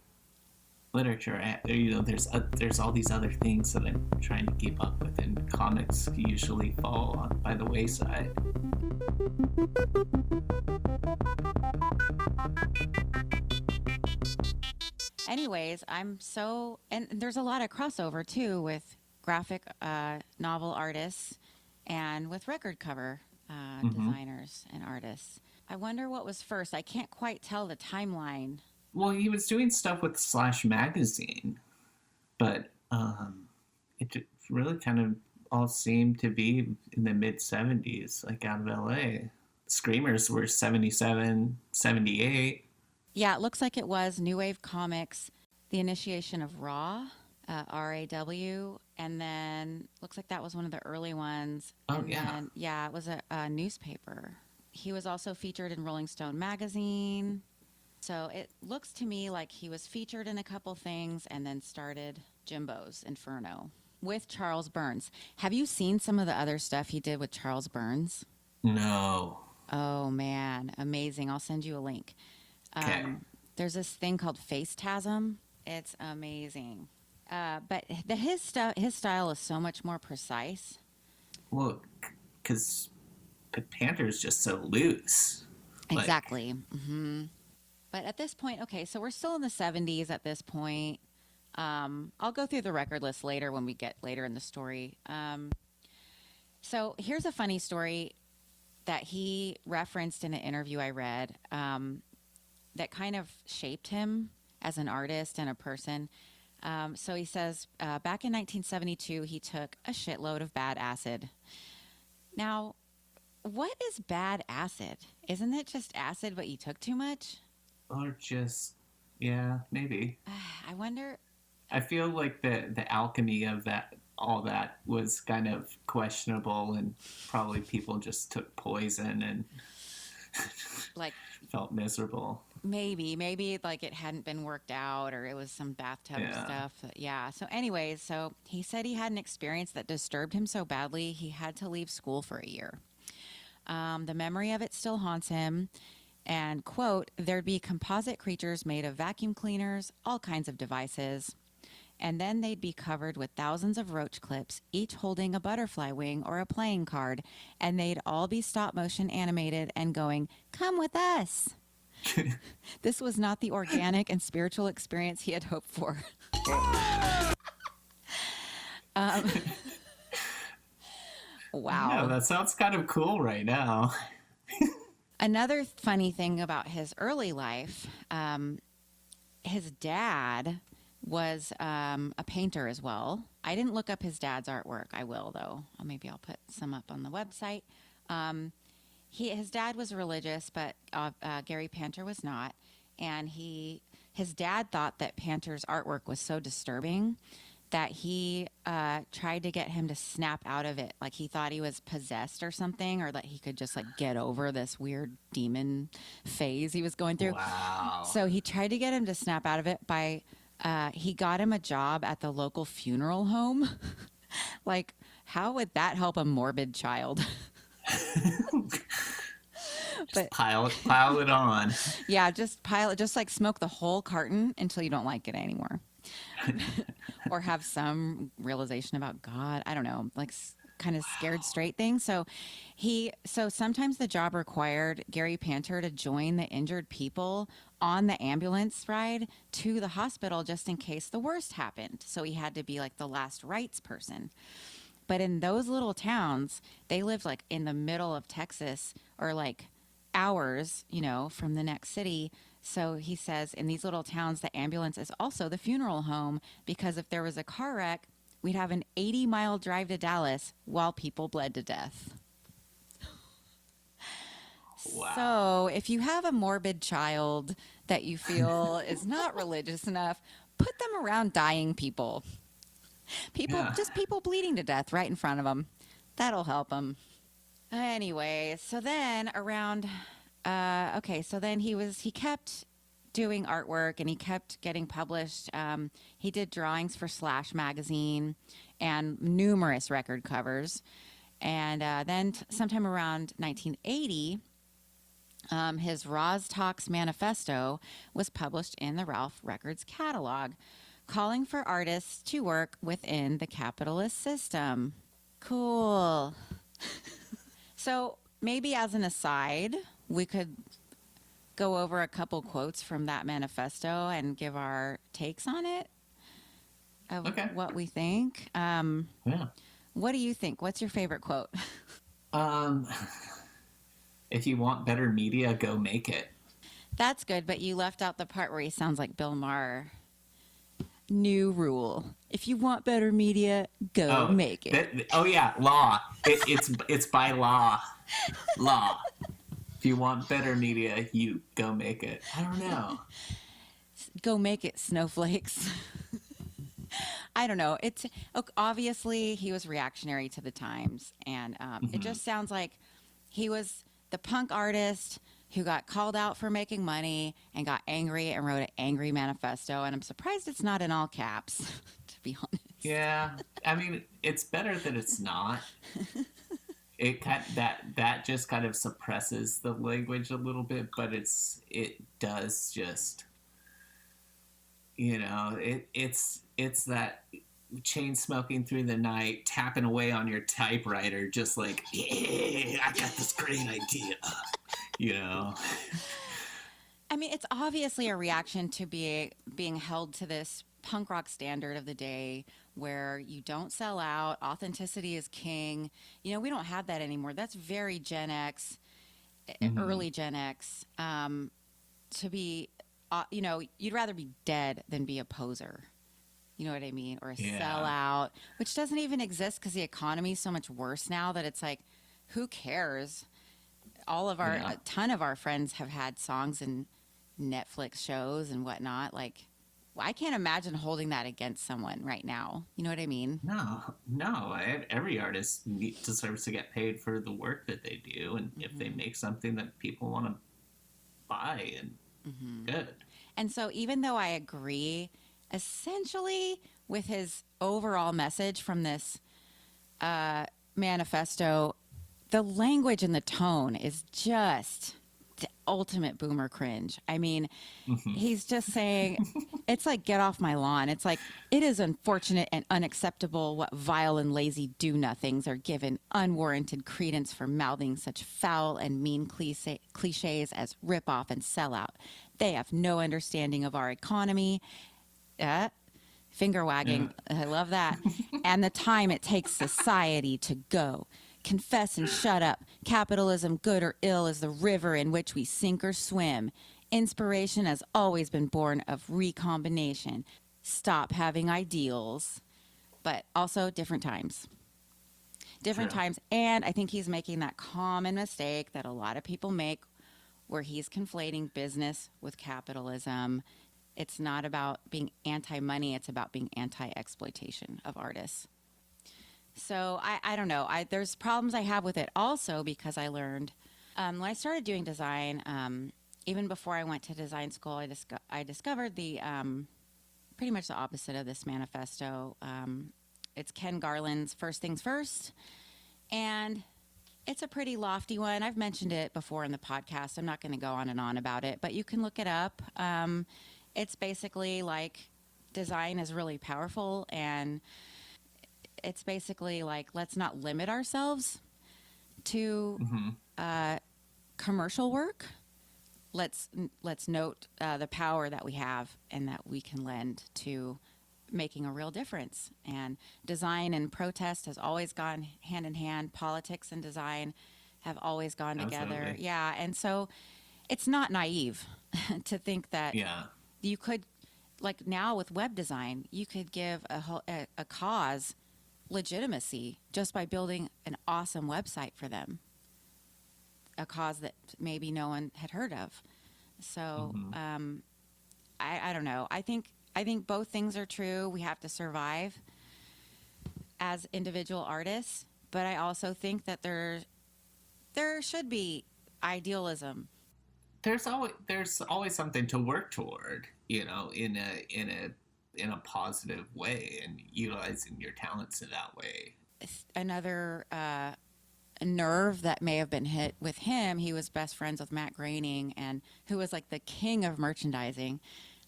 literature, there's all these other things that I'm trying to keep up with, and comics usually fall by the wayside. Anyways, and there's a lot of crossover too with graphic novel artists and with record cover designers and artists. I wonder what was first. I can't quite tell the timeline. Well, he was doing stuff with Slash Magazine, but it really kind of all seemed to be in the mid-70s, like out of LA. Screamers were 77, 78. Yeah, it looks like it was New Wave Comics, the initiation of RAW, RAW, and then looks like that was one of the early ones. Oh, and yeah. Then, yeah, it was a newspaper. He was also featured in Rolling Stone magazine. So it looks to me like he was featured in a couple things and then started Jimbo's Inferno with Charles Burns. Have you seen some of the other stuff he did with Charles Burns? No. Oh, man. Amazing. I'll send you a link. Okay. There's this thing called Facetasm. It's amazing. But his style is so much more precise. Well, because Panter's just so loose. Exactly. But at this point, okay, so we're still in the 70s at this point. I'll go through the record list later when we get later in the story. So here's a funny story that he referenced in an interview I read that kind of shaped him as an artist and a person. So he says, back in 1972, he took a shitload of bad acid. Now, what is bad acid? Isn't it just acid, but you took too much? Or just, yeah, maybe. I wonder. I feel like the alchemy of all that was kind of questionable, and probably people just took poison and felt miserable. Maybe like it hadn't been worked out, or it was some bathtub stuff. Yeah. So anyways, so he said he had an experience that disturbed him so badly he had to leave school for a year. The memory of it still haunts him. And, quote, there'd be composite creatures made of vacuum cleaners, all kinds of devices. And then they'd be covered with thousands of roach clips, each holding a butterfly wing or a playing card. And they'd all be stop motion animated and going, come with us. This was not the organic and spiritual experience he had hoped for. Wow. Yeah, that sounds kind of cool right now. Another funny thing about his early life, his dad was a painter as well. I didn't look up his dad's artwork. I will, though. Maybe I'll put some up on the website. His dad was religious, but Gary Panter was not. And his dad thought that Panter's artwork was so disturbing that he tried to get him to snap out of it. Like he thought he was possessed or something, or that he could just like get over this weird demon phase he was going through. Wow. So he tried to get him to snap out of it by, he got him a job at the local funeral home. Like, how would that help a morbid child? Just pile it on. Yeah, just pile it. Just like smoke the whole carton until you don't like it anymore. Or have some realization about God. I don't know, like kind of scared straight thing. So sometimes the job required Gary Panter to join the injured people on the ambulance ride to the hospital just in case the worst happened. So he had to be like the last rites person. But in those little towns, they lived like in the middle of Texas, or like hours, from the next city. So he says in these little towns, the ambulance is also the funeral home, because if there was a car wreck, we'd have an 80-mile drive to Dallas while people bled to death. Wow. So if you have a morbid child that you feel is not religious enough, put them around dying people. Just people bleeding to death right in front of them. That'll help them. Anyway, so then around, so then he kept doing artwork and he kept getting published. He did drawings for Slash magazine and numerous record covers. And then sometime around 1980, his Roz Talks Manifesto was published in the Ralph Records catalog, calling for artists to work within the capitalist system. Cool. So maybe as an aside, we could go over a couple quotes from that manifesto and give our takes on it of what we think. Yeah. What do you think? What's your favorite quote? If you want better media, go make it. That's good, but you left out the part where he sounds like Bill Maher. New rule: if you want better media, go make it. Law. It's by law. Law. If you want better media, you go make it. I don't know. Go make it, snowflakes. I don't know. It's obviously he was reactionary to the times, and it just sounds like he was the punk artist who got called out for making money and got angry and wrote an angry manifesto. And I'm surprised it's not in all caps, to be honest. Yeah, I mean, it's better that it's not. That just kind of suppresses the language a little bit, but it does just, it's that chain smoking through the night, tapping away on your typewriter, just like, yeah, I got this great idea. I mean, it's obviously a reaction to being held to this punk rock standard of the day where you don't sell out, authenticity is king. We don't have that anymore. That's very Gen X, early Gen X. To be, you'd rather be dead than be a poser. You know what I mean? Or a sellout, which doesn't even exist because the economy is so much worse now that it's like, who cares? A ton of our friends have had songs and Netflix shows and whatnot. Like, I can't imagine holding that against someone right now. You know what I mean? No. Every artist deserves to get paid for the work that they do, and if they make something that people want to buy, and good. And so, even though I agree essentially with his overall message from this manifesto, the language and the tone is just the ultimate boomer cringe. I mean, he's just saying, it's like, get off my lawn. It's like, it is unfortunate and unacceptable what vile and lazy do-nothings are given unwarranted credence for mouthing such foul and mean cliches as rip-off and sellout. They have no understanding of our economy. Finger wagging. Yeah. I love that. And the time it takes society to go. Confess and shut up. Capitalism, good or ill, is the river in which we sink or swim. Inspiration has always been born of recombination. Stop having ideals. But also different times. Different times. And I think he's making that common mistake that a lot of people make where he's conflating business with capitalism. It's not about being anti-money. It's about being anti-exploitation of artists. So I don't know. There's problems I have with it also because I learned when I started doing design, even before I went to design school, I discovered the pretty much the opposite of this manifesto. It's Ken Garland's First Things First, and it's a pretty lofty one. I've mentioned it before in the podcast. I'm not going to go on and on about it, but you can look it up. It's basically like design is really powerful, and it's basically like let's not limit ourselves to commercial work. Let's note the power that we have and that we can lend to making a real difference. And design and protest has always gone hand in hand. Politics and design have always gone together. Absolutely. Yeah, and so it's not naive to think that you could, like now with web design, you could give a cause legitimacy just by building an awesome website for them, a cause that maybe no one had heard of. So I don't know. I think both things are true. We have to survive as individual artists, but I also think that there should be idealism. There's always something to work toward, you know, in a positive way, and utilizing your talents in that way. Another nerve that may have been hit with him, he was best friends with Matt Groening, and who was like the king of merchandising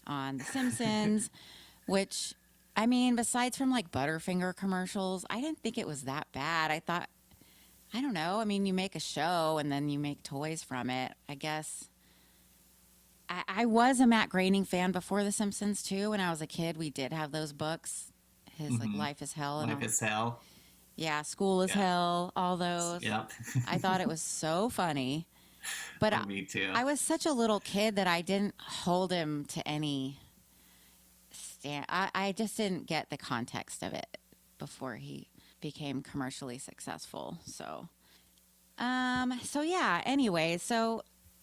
on The Simpsons, which, I mean, besides from like Butterfinger commercials, I didn't think it was that bad. I thought, I don't know, I mean, you make a show and then you make toys from it, I guess. I was a Matt Groening fan before The Simpsons too. When I was a kid, we did have those books, his like Life is Hell. Life is Hell. Yeah, School is Hell, all those. Yep. I thought it was so funny. But Me too. I was such a little kid that I didn't hold him to any stand. I just didn't get the context of it before he became commercially successful. So yeah, anyway, so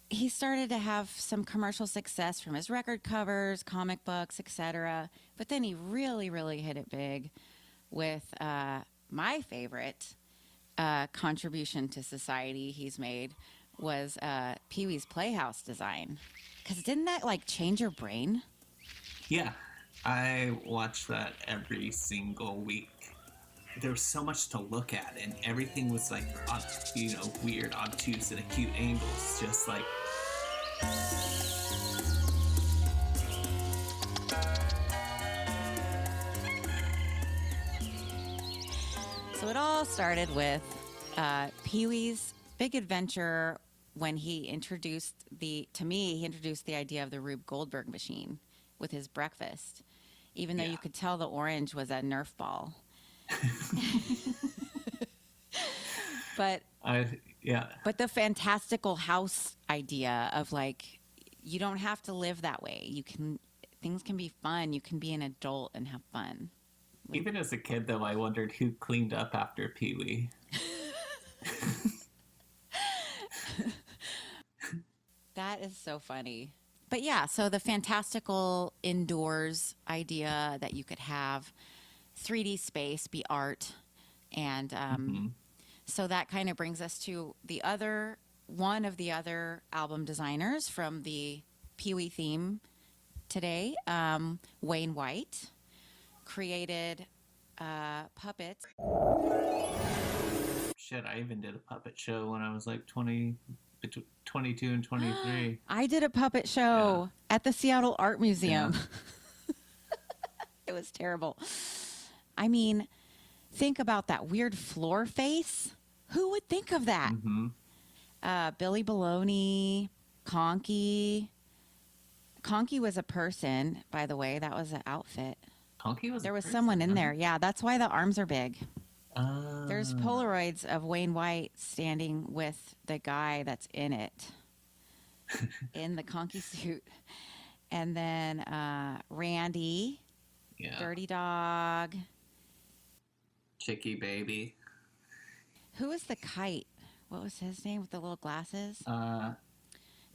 he started to have some commercial success from his record covers, comic books, etc. But then he really, really hit it big with my favorite contribution to society he's made was Pee-wee's Playhouse design. Because didn't that like change your brain? Yeah, I watched that every single week. There was so much to look at, and everything was like, weird, obtuse, and acute angles, just like. So it all started with Pee-wee's big adventure when he introduced the idea of the Rube Goldberg machine with his breakfast, even though you could tell the orange was a Nerf ball. But the fantastical house idea of like, you don't have to live that way. Things can be fun. You can be an adult and have fun. Even as a kid, though, I wondered who cleaned up after Pee-wee. That is so funny. But yeah, so the fantastical indoors idea that you could have 3D space be art. And so that kind of brings us to one of the other album designers from the Pee-wee theme today, Wayne White. Created puppets. Shit, I even did a puppet show when I was like 22 and 23. I did a puppet show at the Seattle Art Museum. Yeah. It was terrible. I mean, think about that weird floor face. Who would think of that? Billy Baloney, Conky. Conky was a person, by the way. That was an outfit. There was someone in there. Yeah, that's why the arms are big. There's Polaroids of Wayne White standing with the guy that's in it, in the conky suit. And then Randy, Dirty Dog. Chicky Baby. Who was the kite? What was his name with the little glasses?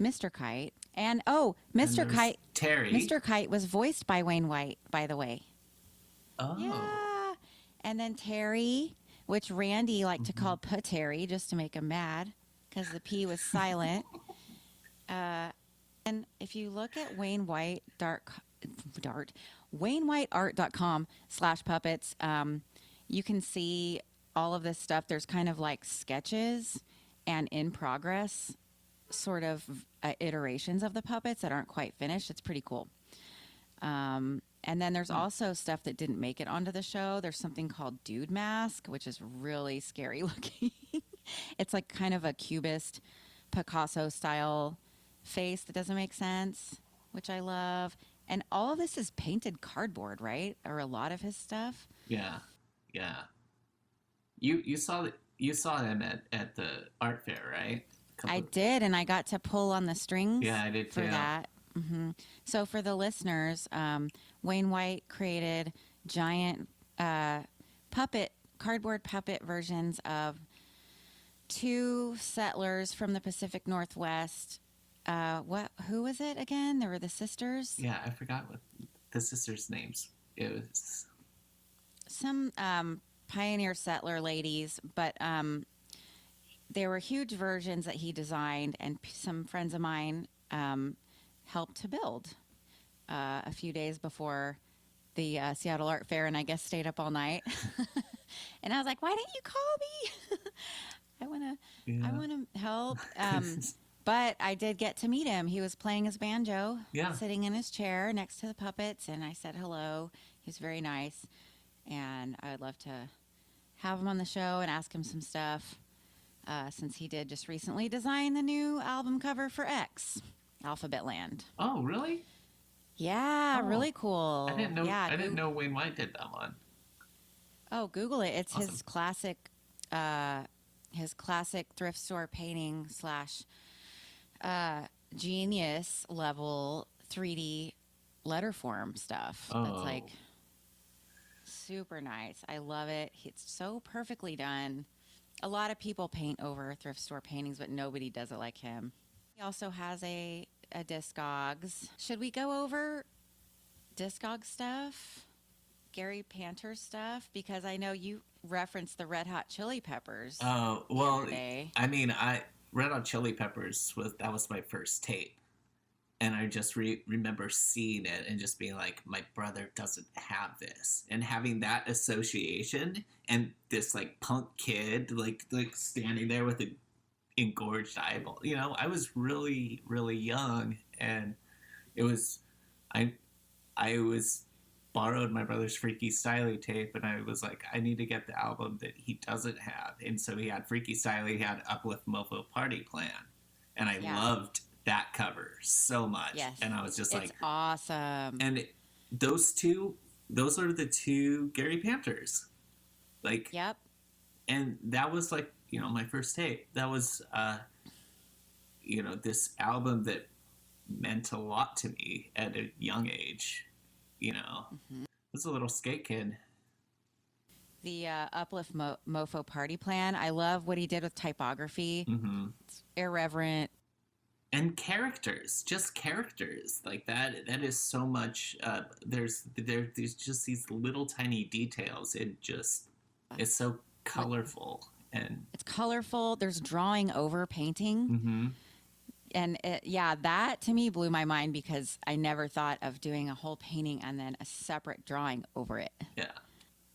Mr. Kite. And And Mr. there's Kite. Terry. Mr. Kite was voiced by Wayne White, by the way. Oh. Yeah. And then Terry, which Randy liked to call Terry just to make him mad because the P was silent. And if you look at WayneWhiteArt.com/puppets, you can see all of this stuff. There's kind of like sketches and in progress sort of iterations of the puppets that aren't quite finished. It's pretty cool. And then there's also stuff that didn't make it onto the show. There's something called Dude Mask, which is really scary looking. It's like kind of a cubist Picasso style face that doesn't make sense, which I love. And all of this is painted cardboard, right? Or a lot of his stuff. Yeah. You saw him at the art fair, right? I did, and I got to pull on the strings. Yeah, I did for too. that. So for the listeners, Wayne White created giant cardboard puppet versions of 2 settlers from the Pacific Northwest. Who was it again? There were the sisters. Yeah, I forgot what the sisters' names. It was Some pioneer settler ladies, but there were huge versions that he designed, and some friends of mine helped to build a few days before the Seattle Art Fair, and I guess stayed up all night. And I was like, "Why didn't you call me? I wanna help." But I did get to meet him. He was playing his banjo, sitting in his chair next to the puppets, and I said hello. He was very nice, and I would love to have him on the show and ask him some stuff, since he did just recently design the new album cover for X, Alphabet Land. Oh, really? Yeah, really cool. I didn't know. Yeah, I didn't know Wayne White did that one. Oh, Google it. It's Awesome. his classic thrift store painting / genius level 3D letter form stuff. Oh. That's like super nice. I love it. It's so perfectly done. A lot of people paint over thrift store paintings, but nobody does it like him. He also has a Discogs. Should we go over Discogs stuff? Gary Panter stuff? Because I know you referenced the Red Hot Chili Peppers. Oh, well, day. I mean, Red Hot Chili Peppers was my first tape. And I just remember seeing it and just being like, my brother doesn't have this. And having that association and this like punk kid like standing there with an engorged eyeball. You know, I was really, really young, and it was I borrowed my brother's Freaky Styley tape, and I was like, I need to get the album that he doesn't have. And so he had Freaky Styley, he had Uplift Mofo Party Plan. And I loved that cover so much. Yes. And I was just it's awesome. And those are the 2 Gary Panthers. Like, yep. And that was like, you know, my first tape. That was, you know, this album that meant a lot to me at a young age. You know, I was a little skate kid. The Uplift Mofo Party Plan. I love what he did with typography. It's irreverent. And characters, just characters like that. That is so much. There's just these little tiny details. It's so colorful, and it's colorful. There's drawing over painting. And that to me blew my mind, because I never thought of doing a whole painting and then a separate drawing over it.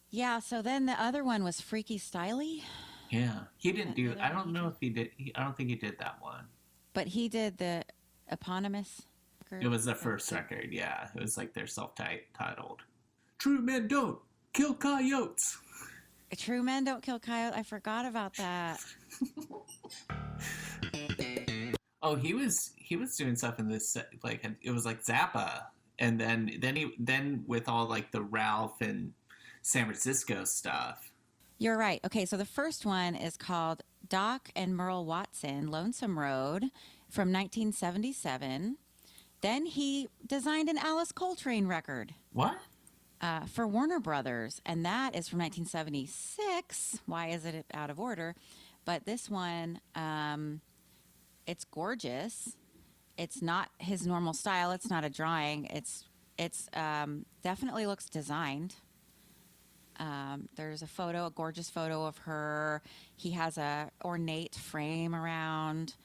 Yeah. So then the other one was Freaky Styley. Yeah, he didn't do. I don't know if he did. I don't think he did that one. But he did the eponymous record. It was the first record, yeah. It was like their self-titled. True men don't kill coyotes. True men don't kill coyotes. I forgot about that. Oh, he was doing stuff in this, like, it was like Zappa, and then with all like the Ralph and San Francisco stuff. You're right. Okay, so the first one is called Doc and Merle Watson, Lonesome Road, from 1977. Then he designed an Alice Coltrane record. What? For Warner Brothers, and that is from 1976. Why is it out of order? But this one, it's gorgeous. it's not his normal style. It's not a drawing. It's definitely looks designed. There's a gorgeous photo of her. He has a ornate frame around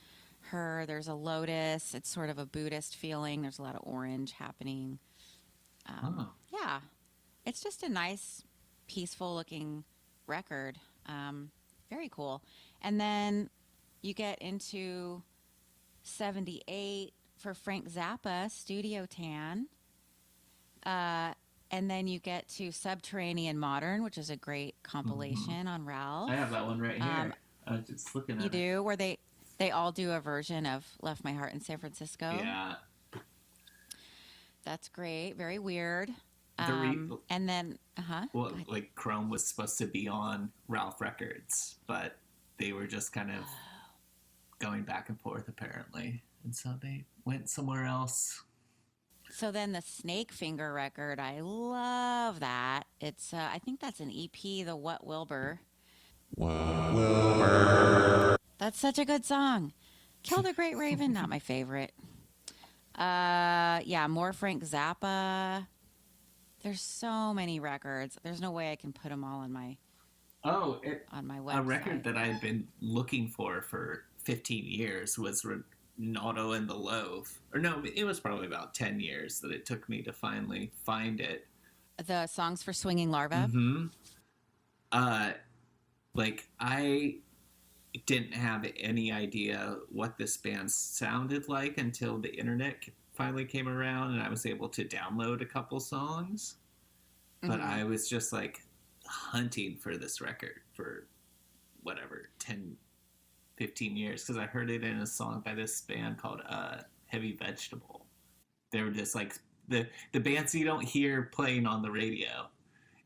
her. There's a lotus. It's sort of a Buddhist feeling. There's a lot of orange happening. Yeah, it's just a nice, peaceful looking record. Very cool. And then you get into 78 for Frank Zappa, Studio Tan. And then you get to Subterranean Modern, which is a great compilation on Ralph. I have that one right here. I was just looking at it. You do? Where they all do a version of Left My Heart in San Francisco. Yeah. That's great. Very weird. And then, well, like Chrome was supposed to be on Ralph Records, but they were just kind of going back and forth apparently. And so they went somewhere else. So then the Snake Finger record, I love that. It's, I think that's an EP, the What Wilbur. That's such a good song. Kill the Great Raven, not my favorite. Yeah, more Frank Zappa. There's so many records. There's no way I can put them all on my on my website. A record that I had been looking for 15 years was Ronaldo and the Loaf. Or no, it was probably about 10 years that it took me to finally find it. The Songs for Swinging Larva? Mm-hmm. Like, I didn't have any idea what this band sounded like until the internet finally came around and I was able to download a couple songs. But I was just, like, hunting for this record for, whatever, 10, 15 years. Because I heard it in a song by this band called Heavy Vegetable. They were just, like, the bands you don't hear playing on the radio.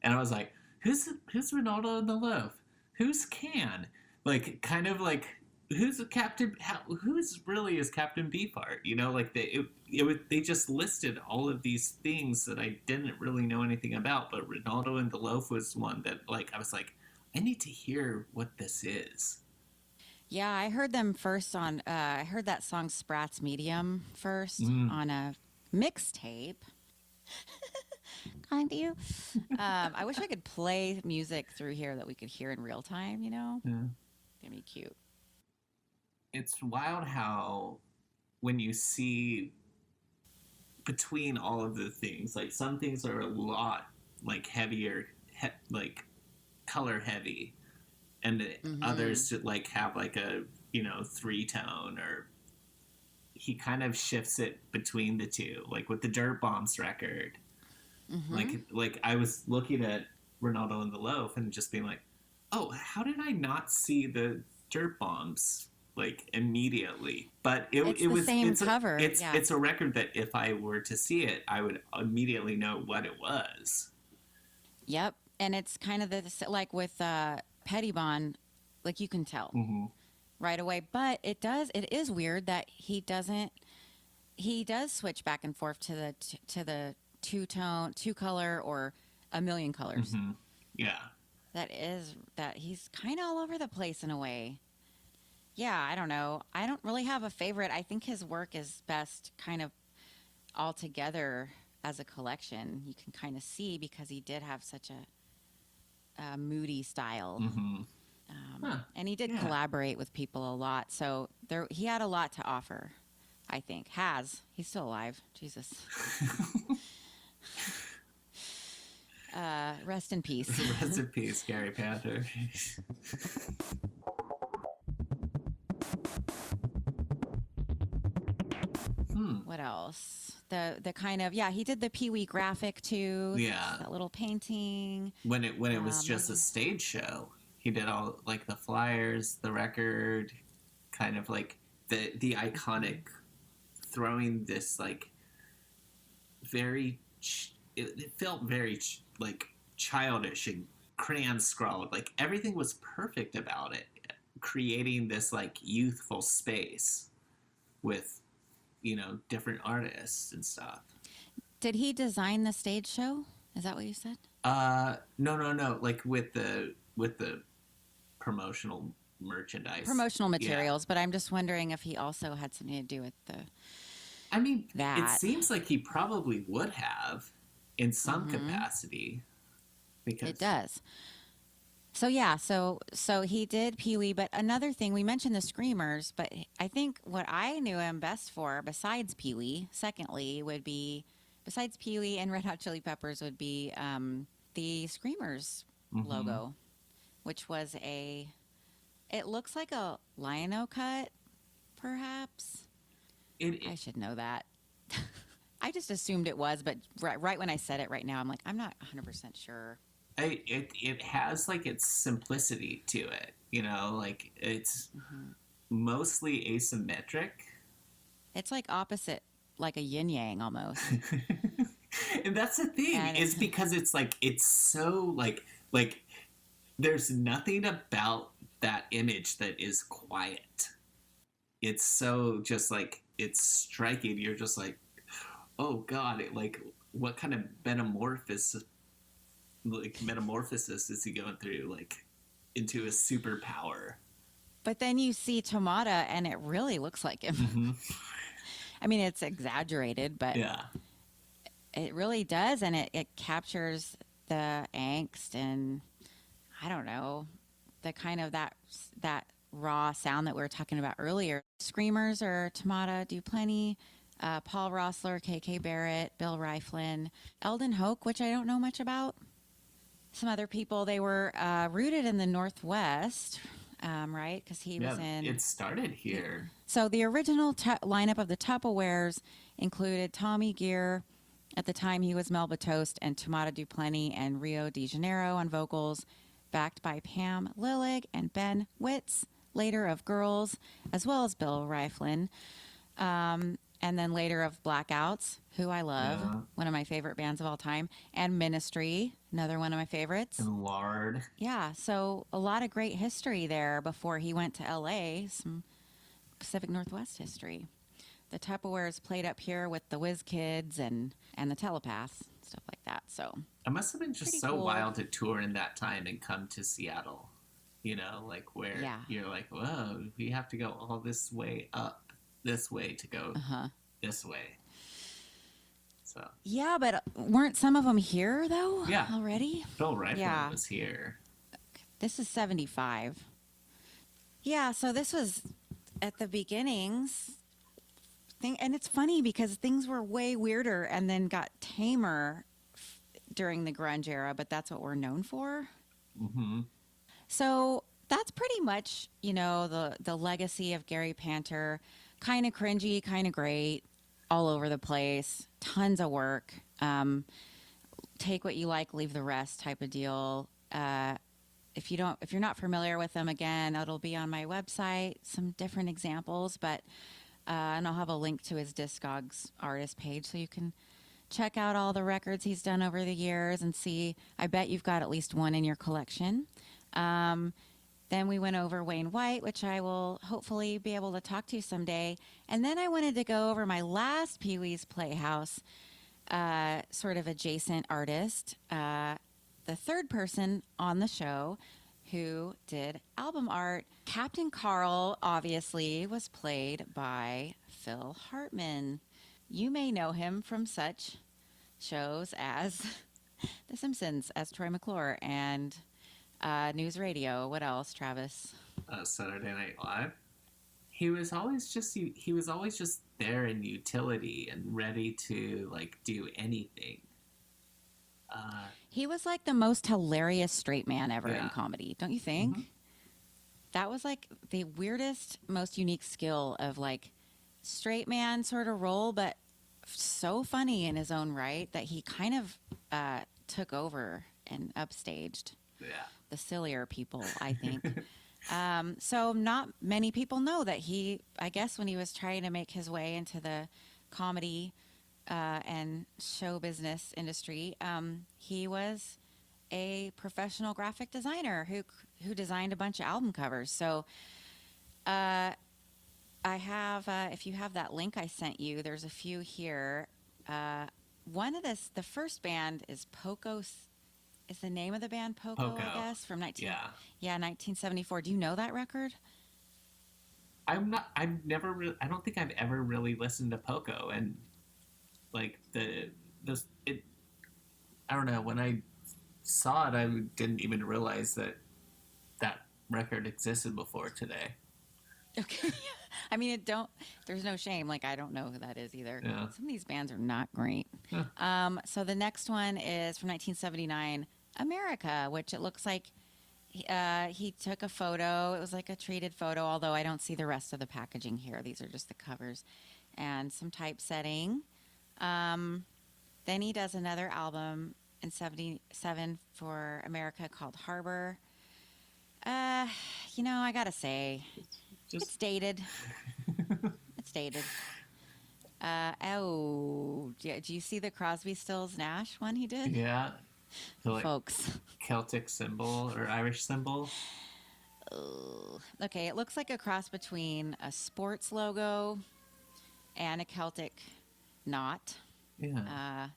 And I was like, who's Ronaldo and the Loaf? Who's Can? Like, kind of like, who's really is Captain Beefheart? You know, like, they just listed all of these things that I didn't really know anything about, but Ronaldo and the Loaf was one that, like, I was like, I need to hear what this is. Yeah, I heard them first on, I heard that song Sprat's Medium first on a mixtape. Kind of you. I wish I could play music through here that we could hear in real time, you know? Yeah. That'd be cute. It's wild how when you see between all of the things, like some things are a lot like heavier, like color heavy, and others like have like a, you know, 3-tone, or he kind of shifts it between the two, like with the Dirt Bombs record. Like I was looking at Ronaldo and the Loaf and just being like, oh, how did I not see the Dirt Bombs like immediately? But it was the same cover. It's a record that if I were to see it, I would immediately know what it was. Yep, and it's kind of the like with Pettibon, like you can tell right away. But it is weird that he does switch back and forth to the 2-tone, 2-color, or a million colors. Yeah. That he's kind of all over the place in a way. Yeah, I don't know. I don't really have a favorite. I think his work is best kind of all together as a collection. You can kind of see because he did have such a moody style. And he did collaborate with people a lot. So he had a lot to offer, I think. He's still alive. Jesus. Rest in peace. Rest in peace, Gary Panter. What else? The kind of, he did the Pee Wee graphic too. Yeah. That little painting. When it was just a stage show, he did all like the flyers, the record, kind of like the iconic throwing this like very it felt very like childish and crayon scrawled. Like everything was perfect about it, creating this like youthful space with, you know, different artists and stuff. Did he design the stage show? Is that what you said? No. Like with the promotional merchandise. Promotional materials, but I'm just wondering if he also had something to do with I mean, it that. seems like he probably would have in some capacity. Because It does. So yeah, so he did Pee Wee, but another thing, we mentioned the Screamers, but I think what I knew him best for, besides Pee Wee, secondly, would be, besides Pee Wee and Red Hot Chili Peppers, would be the Screamers logo, which was it looks like a Lion-O cut, perhaps. I should know that. I just assumed it was, but right when I said it right now, I'm like, I'm not 100% sure. It has like its simplicity to it, you know, like it's mostly asymmetric. It's like opposite, like a yin yang almost. And that's the thing, is because it's like, it's so like there's nothing about that image that is quiet. It's so just like, it's striking. You're just like, oh God, it like, what kind of metamorphosis is he going through, like, into a superpower? But then you see Tomata, and it really looks like him. I mean, it's exaggerated, but yeah, it really does, and it captures the angst and, I don't know, the kind of that raw sound that we were talking about earlier. Screamers or Tomata do plenty. Paul Roessler, KK Barrett, Bill Riflin, Eldon Hoke, which I don't know much about. Some other people, they were rooted in the Northwest, right? Because he was in... It started here. So the original lineup of the Tupperwares included Tommy Gear. At the time, he was Melba Toast and Tomata Duplenty and Rio de Janeiro on vocals, backed by Pam Lillig and Ben Witz, later of Girls, as well as Bill Riflin. And then later of Blackouts, who I love, one of my favorite bands of all time, and Ministry, another one of my favorites. And Lard. Yeah, so a lot of great history there before he went to L.A., some Pacific Northwest history. The Tupperwares played up here with the Whiz Kids and the Telepaths, stuff like that. So it must have been just so cool. Wild to tour in that time and come to Seattle, you know, like where you're like, whoa, we have to go all this way up this way to go this way. So yeah, but weren't some of them here though? Yeah, already. Phil Hartman was here. This is 75. Yeah, so this was at the beginnings. And it's funny because things were way weirder and then got tamer during the grunge era, but that's what we're known for. So that's pretty much, you know, the legacy of Gary Panter. Kind of cringy, kind of great, all over the place, tons of work. Take what you like, leave the rest type of deal. If you're not familiar with them, again, it'll be on my website, some different examples, but and I'll have a link to his Discogs artist page so you can check out all the records he's done over the years and see. I bet you've got at least one in your collection. Then we went over Wayne White, which I will hopefully be able to talk to someday. And then I wanted to go over my last Pee Wee's Playhouse sort of adjacent artist, the third person on the show who did album art. Kap'n Karl, obviously, was played by Phil Hartman. You may know him from such shows as The Simpsons, as Troy McClure, and News Radio. What else, Travis? Saturday Night Live. He was always just there in utility and ready to like do anything. He was like the most hilarious straight man ever in comedy, don't you think? That was like the weirdest, most unique skill of like straight man sort of role, but so funny in his own right that he kind of took over and upstaged the sillier people, I think. So not many people know that he, I guess when he was trying to make his way into the comedy and show business industry, he was a professional graphic designer who designed a bunch of album covers. So I have, if you have that link I sent you, there's a few here. The first band is Poco. Is the name of the band Poco. I guess, from 1974. Do you know that record? I don't think I've ever really listened to Poco, and like I don't know, when I saw it, I didn't even realize that record existed before today. Okay. I mean, there's no shame. Like, I don't know who that is either. Yeah. Some of these bands are not great. Huh. So the next one is from 1979, America, which it looks like he took a photo. It was like a treated photo, although I don't see the rest of the packaging here. These are just the covers and some typesetting. Then he does another album in 77 for America called Harbor. I gotta say, it's dated. It's dated. Do you see the Crosby, Stills, Nash one he did? Yeah. So, like, Folks. Celtic symbol or Irish symbol. Okay, it looks like a cross between a sports logo and a Celtic knot. Yeah.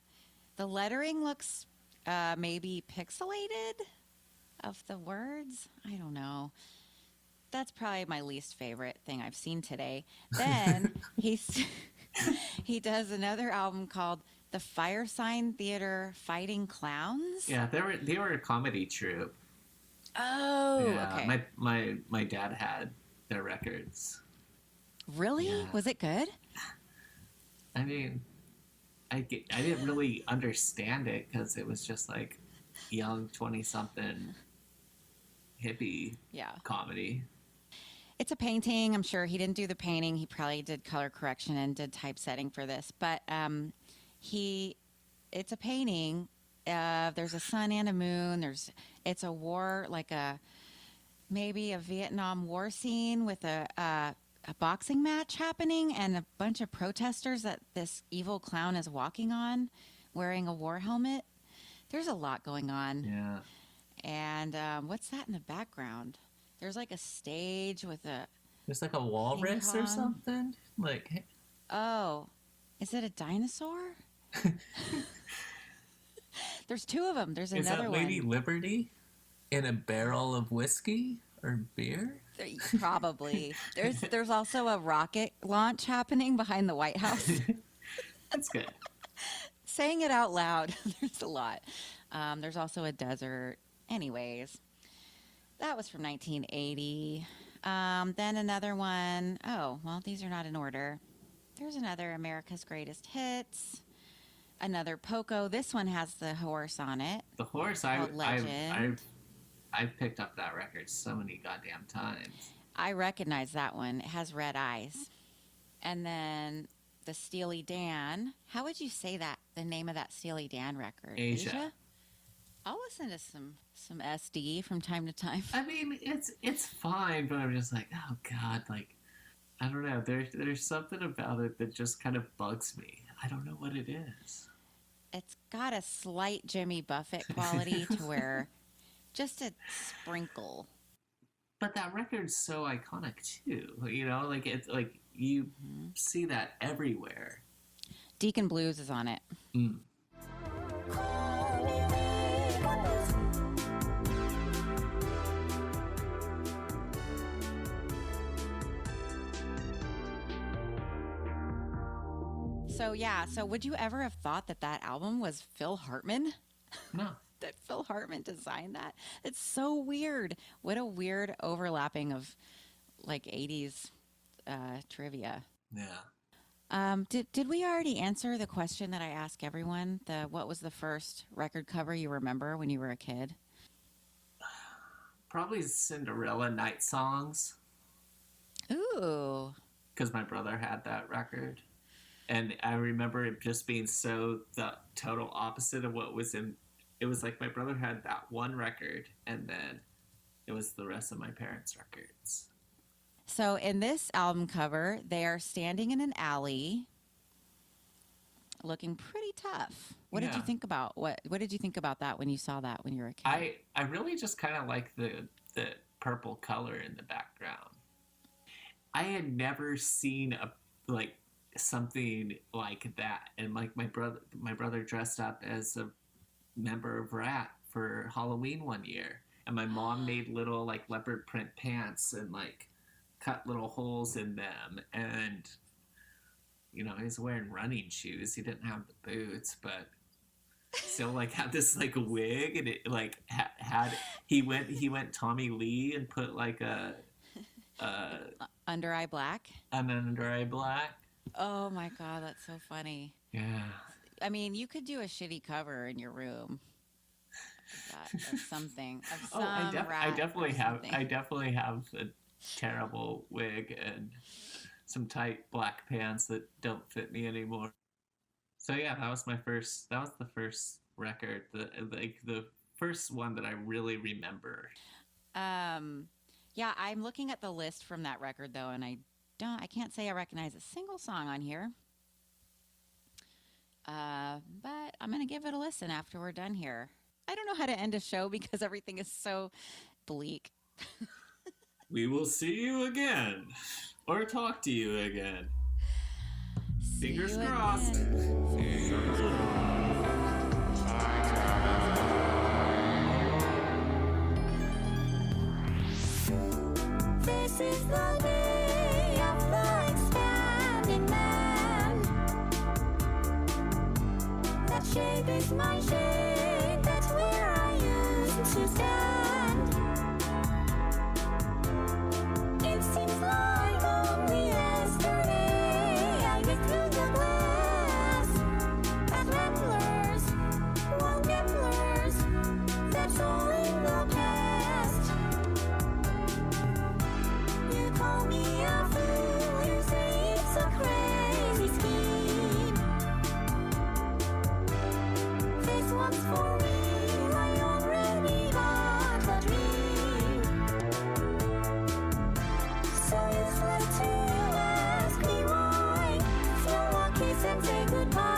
The lettering looks maybe pixelated of the words. I don't know. That's probably my least favorite thing I've seen today. Then he does another album called The Fire Sign Theater Fighting Clowns. Yeah, they were a comedy troupe. Oh, Yeah, okay. my dad had their records. Really? Yeah. Was it good? I mean, I didn't really understand it because it was just like young 20-something hippie comedy. It's a painting. I'm sure he didn't do the painting. He probably did color correction and did typesetting for this. But it's a painting. There's a sun and a moon. It's a war, like maybe a Vietnam War scene with a boxing match happening and a bunch of protesters that this evil clown is walking on, wearing a war helmet. There's a lot going on. Yeah. And what's that in the background? There's like a stage with There's like a walrus or something. Like, oh, is it a dinosaur? There's two of them. There's is another that one. Lady Liberty in a barrel of whiskey or beer? Probably. There's also a rocket launch happening behind the White House. That's good. Saying it out loud, there's a lot. There's also a desert. Anyways, that was from 1980. Then another one. Oh, well, these are not in order. There's another America's Greatest Hits. Another Poco. This one has the horse on it. The horse, called Legend. I've picked up that record so many goddamn times. I recognize that one. It has red eyes. And then the Steely Dan. How would you say that? The name of that Steely Dan record? Asia. I'll listen to some SD from time to time. I mean, it's fine, but I'm just like, oh god, like, I don't know. There's something about it that just kind of bugs me. I don't know what it is. It's got a slight Jimmy Buffett quality to where just a sprinkle. But that record's so iconic too. You know, like it's like you see that everywhere. Deacon Blues is on it. Mm. So would you ever have thought that album was Phil Hartman? No. That Phil Hartman designed that? It's so weird. What a weird overlapping of like 80s trivia. Yeah. Did we already answer the question that I ask everyone? What was the first record cover you remember when you were a kid? Probably Cinderella Night Songs. Ooh. Because my brother had that record. And I remember it just being so the total opposite of what was in. It was like my brother had that one record, and then it was the rest of my parents' records. So in this album cover, they are standing in an alley, looking pretty tough. What did you think about what did you think about that when you saw that when you were a kid? I really just kind of like the purple color in the background. I had never seen something like that, and like my brother dressed up as a member of Rat for Halloween one year, and my mom made little like leopard print pants and like cut little holes in them, and he was wearing running shoes. He didn't have the boots, but still like had this like wig, and it like he went Tommy Lee and put like Under eye black. An under eye black. Oh my god, that's so funny. Yeah. I mean, you could do a shitty cover in your room. Of something. Of some I definitely have. something. I definitely have a terrible wig and some tight black pants that don't fit me anymore. So yeah, that was the first record, the first one that I really remember. Yeah, I'm looking at the list from that record though, and I can't say I recognize a single song on here. But I'm gonna give it a listen after we're done here. I don't know how to end a show because everything is so bleak. We will see you again, or talk to you again. Fingers crossed. This is the day of the expanding man. That shape is my shape, that's where I used to stand. It seems like only yesterday I get through the glass at ramblers, wild gamblers, that's all in the past. You call me a fool, you say it's a crazy scheme. This one's for me, I already got the dream. So useless to ask me why. Throw a kiss and say goodbye.